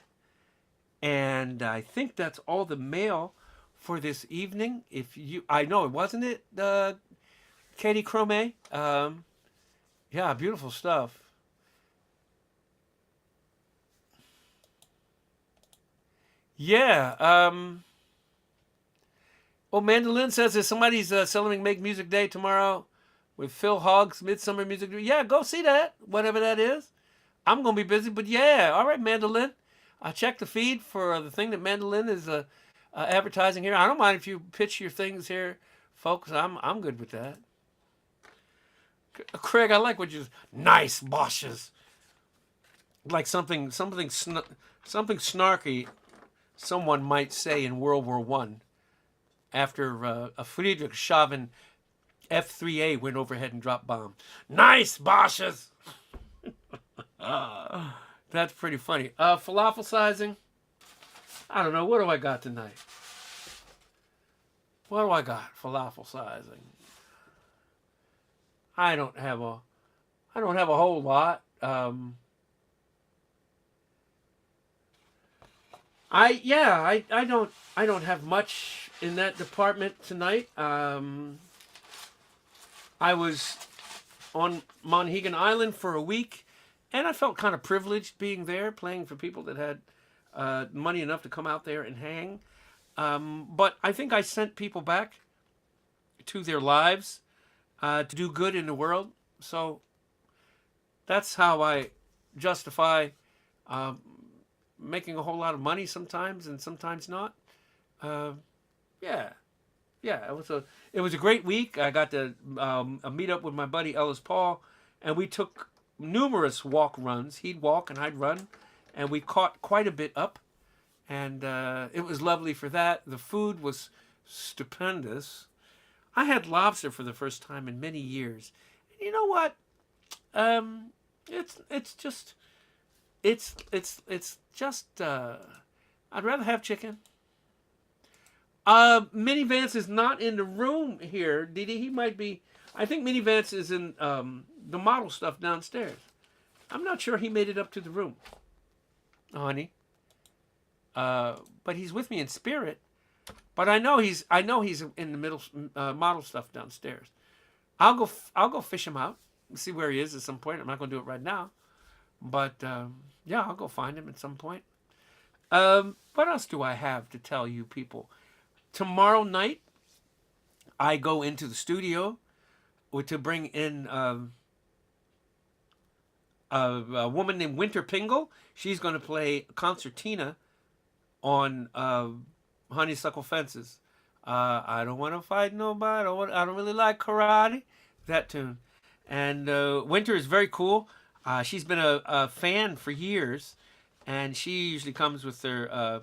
And I think that's all the mail for this evening. I know, wasn't it, Katie Crome? Yeah, beautiful stuff. Yeah. Mandolin says if somebody's celebrating Make Music Day tomorrow with Phil Hogg's Midsummer Music Day. Yeah, go see that, whatever that is. I'm going to be busy, but yeah. All right, Mandolin. I check the feed for the thing that Mandolin is advertising here. I don't mind if you pitch your things here, folks. I'm good with that. Craig, I like what you nice bosses. Like something snarky someone might say in World War I after a Friedrich Schaven F-3A went overhead and dropped bomb. Nice bosses. That's pretty funny. Falafel sizing. I don't know. What do I got tonight? What do I got? Falafel sizing. I don't have a whole lot. I don't have much in that department tonight. I was on Monhegan Island for a week, and I felt kind of privileged being there, playing for people that had money enough to come out there and hang. But I think I sent people back to their lives to do good in the world. So that's how I justify making a whole lot of money sometimes and sometimes not. It was a great week. I got to meet up with my buddy Ellis Paul, and we took numerous walk runs. He'd walk and I'd run, and we caught quite a bit up, and it was lovely for that. The food was stupendous. I had lobster for the first time in many years. You know what? It's just I'd rather have chicken. Mini Vance is not in the room here, Didi. He might be. I think Mini Vance is in the model stuff downstairs. I'm not sure he made it up to the room, honey. But he's with me in spirit. But I know he's in the middle model stuff downstairs. I'll go fish him out and see where he is at some point. I'm not going to do it right now, but yeah, I'll go find him at some point. What else do I have to tell you people? Tomorrow night, I go into the studio to bring in a woman named Winter Pingle. She's going to play concertina on Honeysuckle Fences. I don't want to fight nobody. I don't really like karate. That tune. And Winter is very cool. She's been a fan for years, and she usually comes with their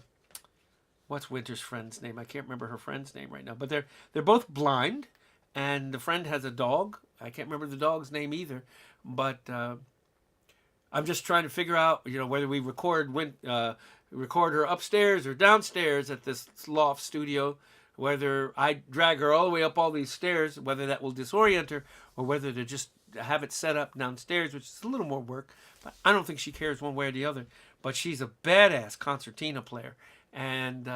what's Winter's friend's name? I can't remember her friend's name right now. But they're both blind, and the friend has a dog. I can't remember the dog's name either. But I'm just trying to figure out, whether we record her upstairs or downstairs at this loft studio whether I drag her all the way up all these stairs, whether that will disorient her, or whether to just have it set up downstairs, which is a little more work. But I don't think she cares one way or the other. But she's a badass concertina player. And,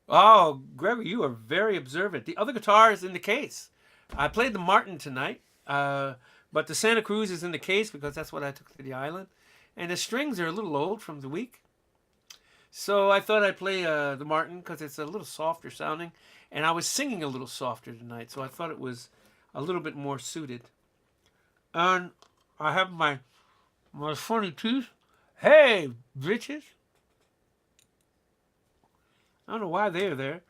oh, Gregory, you are very observant. The other guitar is in the case. I played the Martin tonight, but the Santa Cruz is in the case because that's what I took to the island. And the strings are a little old from the week. So I thought I'd play the Martin because it's a little softer sounding. And I was singing a little softer tonight, so I thought it was a little bit more suited. And I have my funny teeth. Hey, bitches. I don't know why they're there.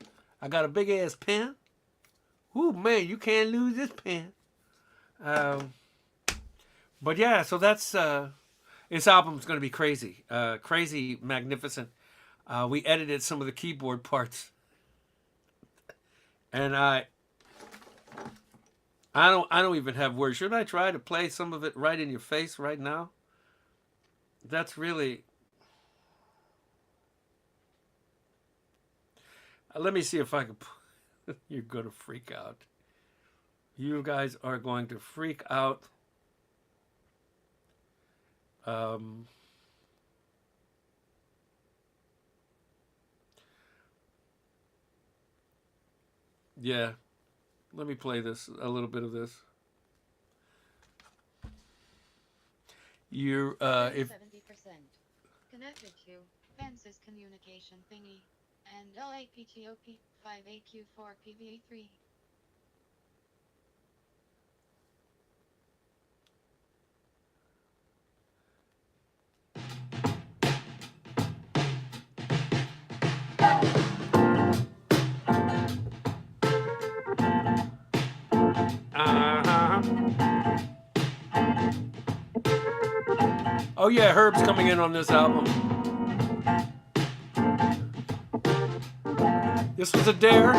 I got a big-ass pen. Ooh, man, you can't lose this pen. But yeah, so that's... this album's going to be crazy. Crazy, magnificent. We edited some of the keyboard parts. And I don't even have words. Should I try to play some of it right in your face right now? That's really... let me see if I can... You're going to freak out. You guys are going to freak out. Yeah. Let me play this, a little bit of this. You're, if... 70%. Connected to Vance's communication thingy. And LAPTOP 5AQ4 PVA3. Oh yeah, Herb's coming in on this album. This was a dare,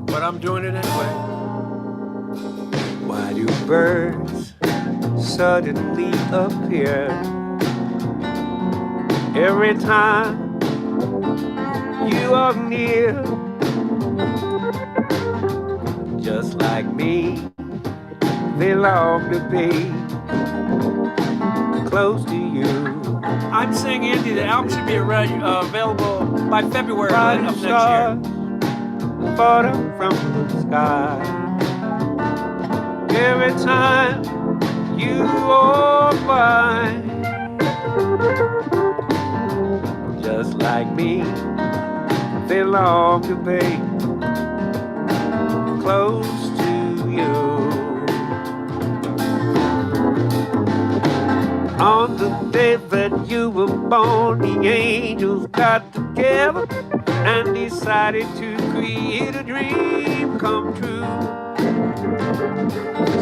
but I'm doing it anyway. Why do birds suddenly appear every time you are near? Just like me, they long to be close to you. I'm saying, Andy, the album should be available by February of next year. Falling from the sky. Every time you walk by, just like me, they long to be close to you. On the day that you were born, the angels got together and decided to create a dream come true.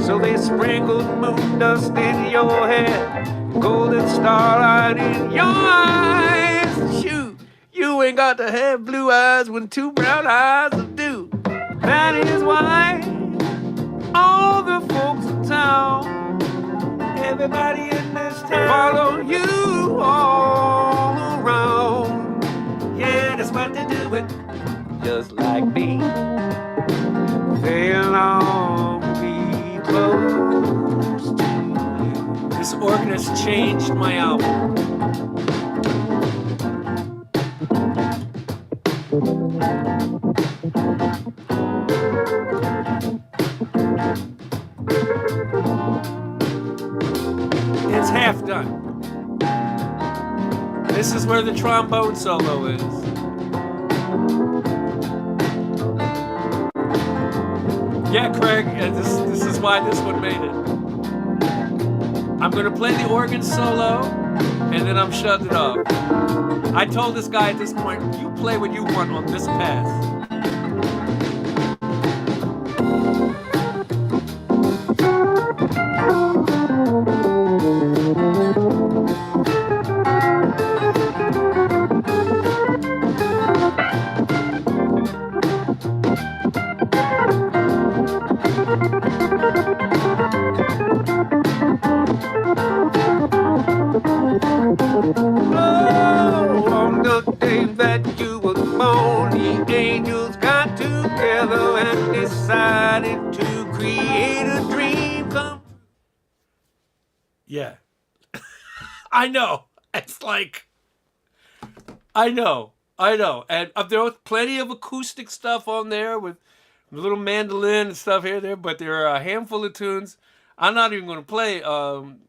So they sprinkled moon dust in your hair, golden starlight in your eyes. Shoot, you ain't got to have blue eyes when two brown eyes will do. That is why all the folks in town, everybody in this town, follow you all around. Yeah, that's what they do it. Just like me, they long to be close to you. This organist changed my album. It's half done. This is where the trombone solo is. Yeah, Craig, this is why this one made it. I'm going to play the organ solo, and then I'm shutting it off. I told this guy at this point, you play what you want on this pass. Oh, I know. It's like, I know. And there was plenty of acoustic stuff on there with a little mandolin and stuff here and there, but there are a handful of tunes. I'm not even going to play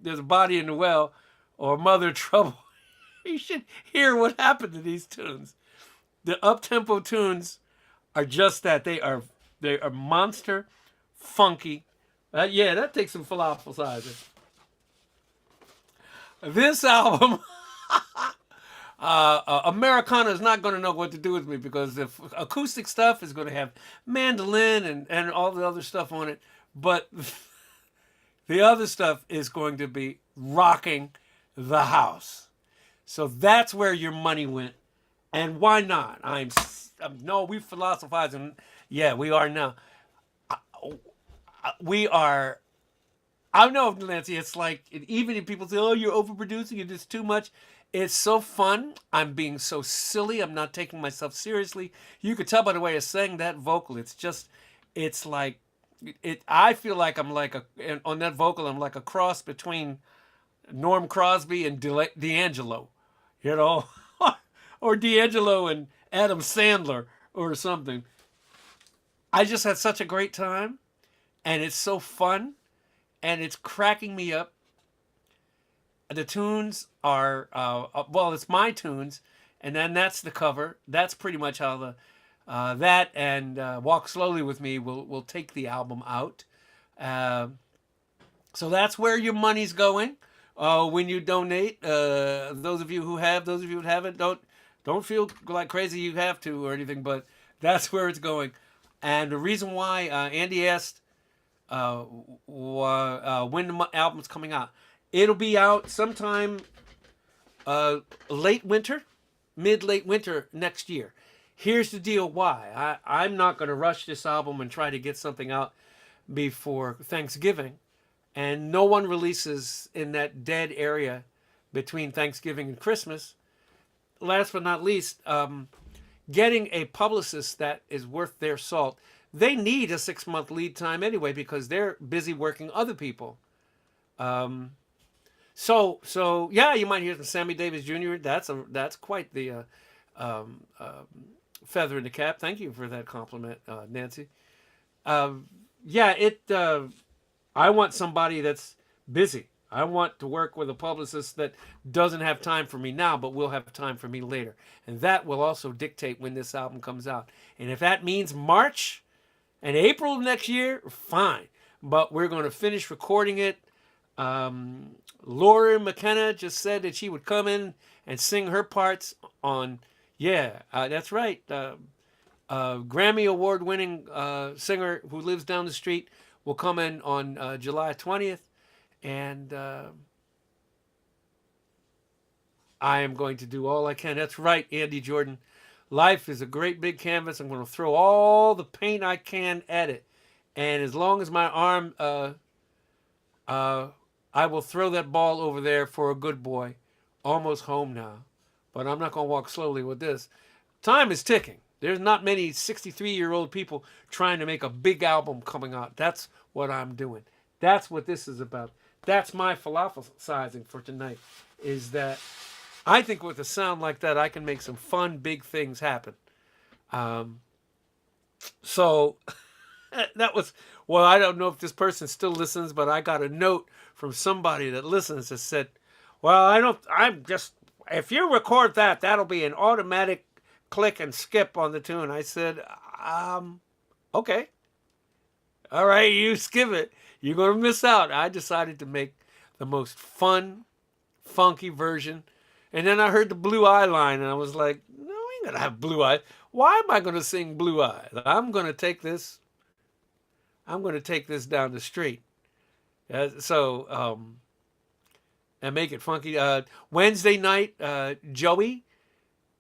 There's a Body in the Well or Mother Trouble. You should hear what happened to these tunes. The up-tempo tunes are just that. They are monster, funky. Yeah, that takes some philosophizing. This album, Americana is not going to know what to do with me because the acoustic stuff is going to have mandolin and all the other stuff on it. But the other stuff is going to be rocking the house. So that's where your money went. And why not? No, we philosophizing. Yeah, we are now. We are. I know, Nancy, it's like, even if people say, oh, you're overproducing, you're just too much. It's so fun. I'm being so silly. I'm not taking myself seriously. You could tell by the way I sang that vocal. It's like, I feel like I'm like on that vocal, I'm like a cross between Norm Crosby and D'Angelo, you know, or D'Angelo and Adam Sandler or something. I just had such a great time, and it's so fun. And it's cracking me up. The tunes are, it's my tunes, and then that's the cover. That's pretty much how that and Walk Slowly With Me will take the album out. So that's where your money's going when you donate. Those of you who have, those of you who haven't, don't feel like crazy you have to or anything, but that's where it's going. And the reason why Andy asked, when the album's coming out. It'll be out sometime late winter, mid-late winter next year. Here's the deal why. I'm not going to rush this album and try to get something out before Thanksgiving. And no one releases in that dead area between Thanksgiving and Christmas. Last but not least, getting a publicist that is worth their salt. They need a 6-month lead time anyway because they're busy working other people. So yeah, you might hear from Sammy Davis Jr. That's quite the feather in the cap. Thank you for that compliment, Nancy. I want somebody that's busy. I want to work with a publicist that doesn't have time for me now, but will have time for me later. And that will also dictate when this album comes out. And if that means March and April of next year, fine. But we're going to finish recording it. Laura McKenna just said that she would come in and sing her parts on, that's right. Grammy Award-winning singer who lives down the street will come in on July 20th. And I am going to do all I can. That's right, Andy Jordan. Life is a great big canvas. I'm going to throw all the paint I can at it. And as long as my arm, I will throw that ball over there for a good boy. Almost home now. But I'm not going to walk slowly with this. Time is ticking. There's not many 63-year-old people trying to make a big album coming out. That's what I'm doing. That's what this is about. That's my philosophizing for tonight, is that I think with a sound like that, I can make some fun, big things happen. So that was, I don't know if this person still listens, but I got a note from somebody that listens that said, if you record that, that'll be an automatic click and skip on the tune. I said, okay. All right, you skip it. You're going to miss out. I decided to make the most fun, funky version. And then I heard the Blue Eye line, and I was like, no, I ain't going to have Blue Eye. Why am I going to sing Blue Eye? I'm going to take this down the street. And make it funky. Wednesday night, Joey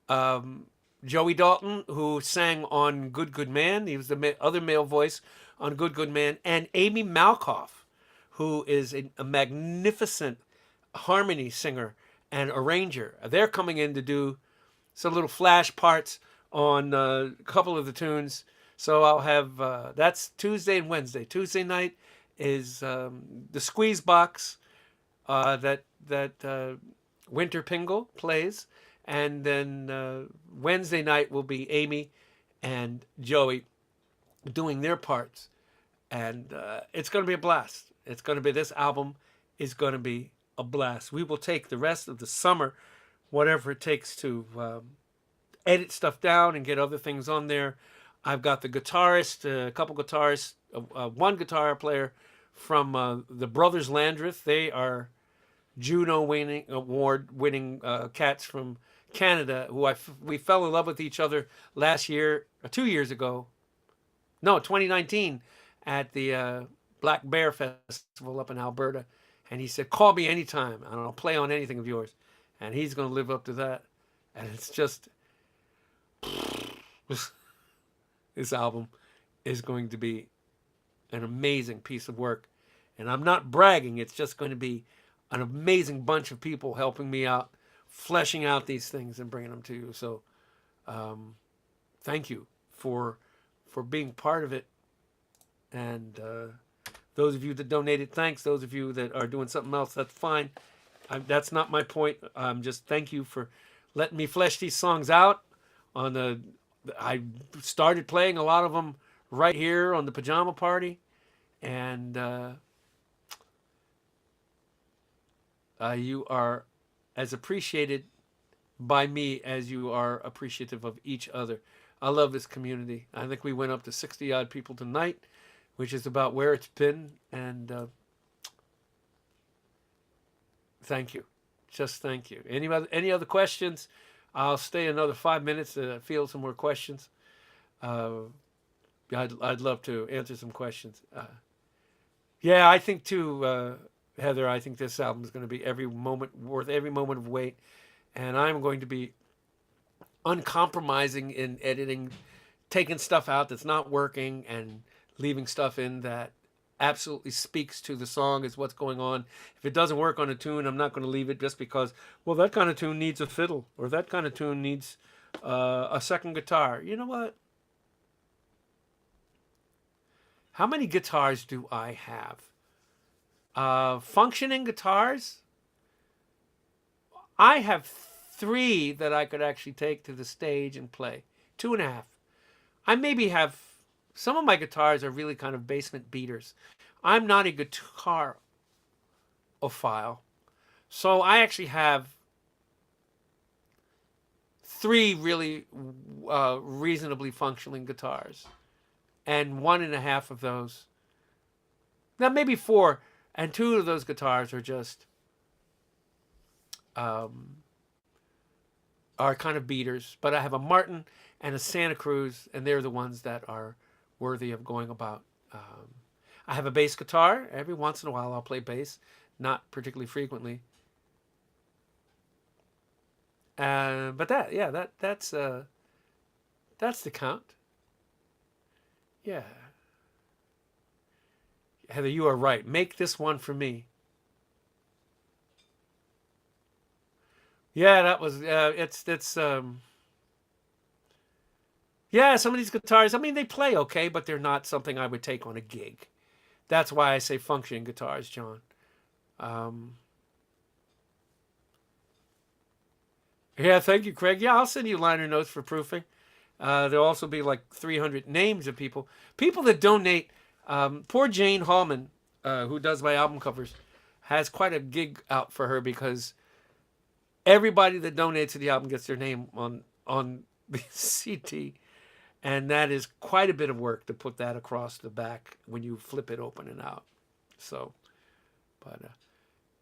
Dalton, who sang on Good Good Man. He was the other male voice on Good Good Man. And Amy Malkoff, who is a magnificent harmony singer and arranger. They're coming in to do some little flash parts on a couple of the tunes. So I'll have, that's Tuesday and Wednesday. Tuesday night is the Squeeze Box that Winter Pingle plays. And then Wednesday night will be Amy and Joey doing their parts. And it's going to be a blast. It's going to be, this album is going to be a blast. We will take the rest of the summer, whatever it takes to edit stuff down and get other things on there. I've got the guitarist, a couple guitarists, one guitar player from the Brothers Landreth. They are Juno award winning cats from Canada who we fell in love with each other last year, 2 years ago. No, 2019 at the Black Bear Festival up in Alberta. And he said, call me anytime and I'll play on anything of yours. And he's going to live up to that. And it's just, this album is going to be an amazing piece of work. And I'm not bragging. It's just going to be an amazing bunch of people helping me out, fleshing out these things and bringing them to you. So thank you for being part of it. And those of you that donated, thanks. Those of you that are doing something else, that's fine. That's not my point. Just thank you for letting me flesh these songs out. I started playing a lot of them right here on the Pajama Party. And you are as appreciated by me as you are appreciative of each other. I love this community. I think we went up to 60 odd people tonight, which is about where it's been. And thank you. Just thank you. Any other questions? I'll stay another 5 minutes to field some more questions. I'd love to answer some questions. Yeah, I think too, Heather, I think this album is going to be worth every moment of wait. And I'm going to be uncompromising in editing, taking stuff out that's not working and leaving stuff in that absolutely speaks to the song, is what's going on. If it doesn't work on a tune, I'm not going to leave it just because, well, that kind of tune needs a fiddle, or that kind of tune needs a second guitar. You know what? How many guitars do I have? Functioning guitars? I have 3 that I could actually take to the stage and play. 2.5. I maybe have, some of my guitars are really kind of basement beaters. I'm not a guitaro-phile. So I actually have 3 really reasonably functioning guitars. And 1.5 of those, now maybe 4, and 2 of those guitars are just are kind of beaters. But I have a Martin and a Santa Cruz, and they're the ones that are worthy of going about. I have a bass guitar. Every once in a while I'll play bass, not particularly frequently. But that's the count. Yeah. Heather, you are right. Make this one for me. Yeah, that was, yeah, some of these guitars, I mean, they play okay, but they're not something I would take on a gig. That's why I say functioning guitars, John. Yeah, thank you, Craig. Yeah, I'll send you liner notes for proofing. There'll also be like 300 names of people. People that donate. Poor Jane Hallman, who does my album covers, has quite a gig out for her because everybody that donates to the album gets their name on the CD. And that is quite a bit of work to put that across the back when you flip it open and out. So, but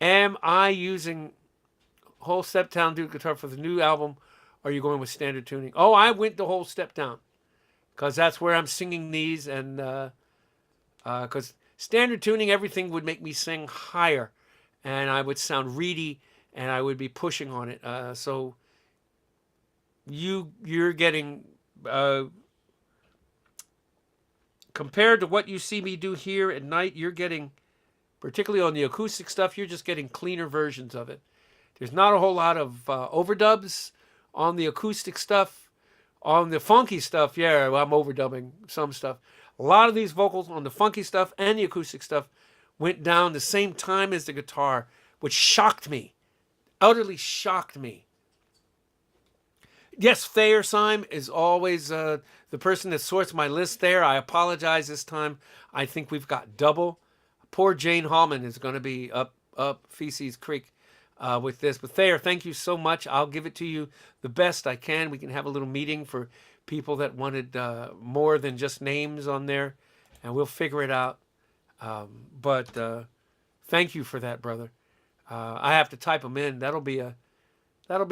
am I using whole step down dude guitar for the new album? Or are you going with standard tuning? Oh, I went the whole step down because that's where I'm singing these. And because standard tuning, everything would make me sing higher and I would sound reedy and I would be pushing on it. So you're getting, compared to what you see me do here at night, you're getting, particularly on the acoustic stuff, you're just getting cleaner versions of it. There's not a whole lot of overdubs on the acoustic stuff. On the funky stuff, yeah, I'm overdubbing some stuff. A lot of these vocals on the funky stuff and the acoustic stuff went down the same time as the guitar, which shocked me. utterly shocked me. Yes, Thayer Syme is always the person that sorts my list there. I apologize this time. I think we've got double. Poor Jane Hallman is going to be up Feces Creek with this. But Thayer, thank you so much. I'll give it to you the best I can. We can have a little meeting for people that wanted more than just names on there, and we'll figure it out. But thank you for that, brother. I have to type them in. That'll be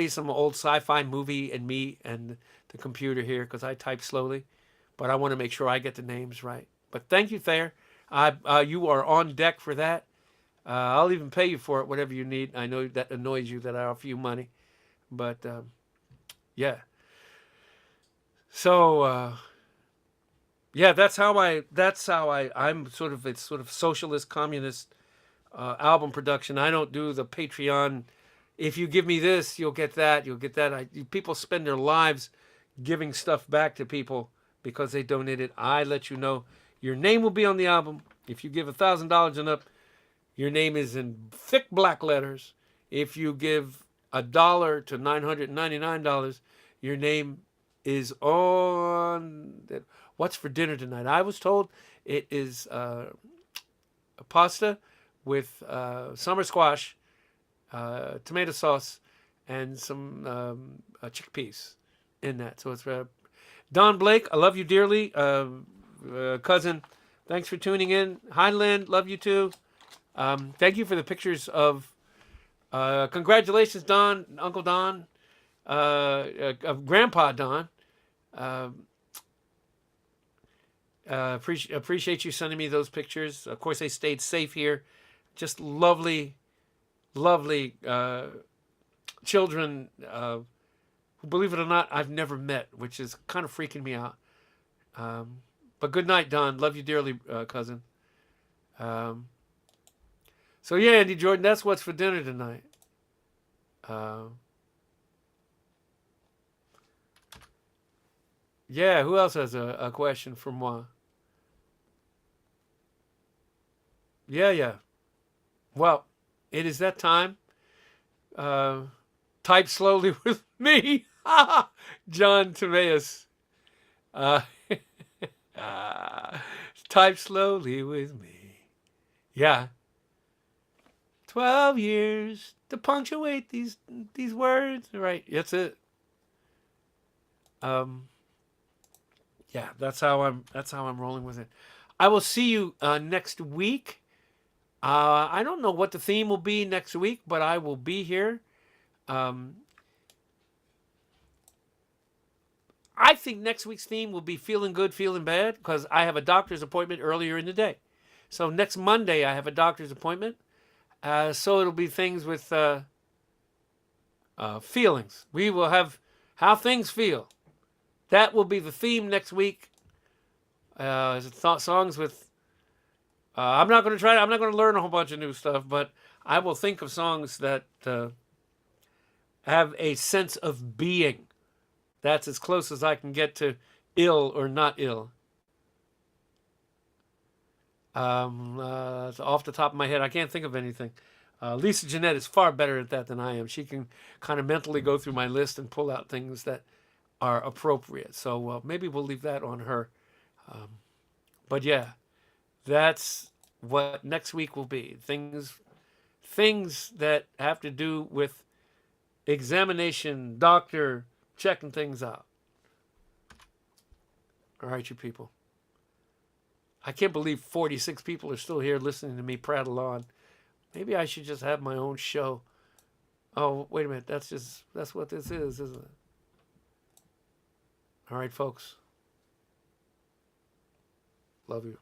some old sci-fi movie and me and the computer here because I type slowly. But I want to make sure I get the names right. But thank you, Thayer. You are on deck for that. I'll even pay you for it, whatever you need. I know that annoys you that I offer you money. But, yeah. So, yeah, I'm sort of, it's sort of socialist, communist album production. I don't do the Patreon. If you give me this, you'll get that. You'll get that. People spend their lives giving stuff back to people because they donated. I let you know your name will be on the album. If you give $1,000 and up, your name is in thick black letters. If you give $1 to $999, your name is on. What's for dinner tonight? I was told it is a pasta with summer squash, tomato sauce, and some chickpeas in that. So it's Don Blake. I love you dearly, cousin. Thanks for tuning in. Hi, Lynn. Love you too. Thank you for the pictures of. Congratulations, Don, Uncle Don, of Grandpa Don. Appreciate you sending me those pictures. Of course, they stayed safe here. Just lovely, lovely children who, believe it or not, I've never met, which is kind of freaking me out. But good night, Don. Love you dearly, cousin. So yeah, Andy Jordan, that's what's for dinner tonight. Yeah, who else has a question for moi? Yeah. Well, it is that time. Type slowly with me. John Timaeus. Type slowly with me. Yeah. 12 years to punctuate these words. Right, that's it. Yeah, that's how I'm rolling with it. I will see you next week. I don't know what the theme will be next week, but I will be here. I think next week's theme will be feeling good, feeling bad, because I have a doctor's appointment earlier in the day. So next Monday I have a doctor's appointment. So it'll be things with feelings. We will have how things feel. That will be the theme next week. Songs with. I'm not going to learn a whole bunch of new stuff, but I will think of songs that have a sense of being. That's as close as I can get to ill or not ill. Off the top of my head, I can't think of anything. Lisa Jeanette is far better at that than I am. She can kind of mentally go through my list and pull out things that are appropriate. So maybe we'll leave that on her. But yeah, that's what next week will be. Things that have to do with examination, doctor, checking things out. All right, you people. I can't believe 46 people are still here listening to me prattle on. Maybe I should just have my own show. Oh, wait a minute. That's what this is, isn't it? All right, folks. Love you.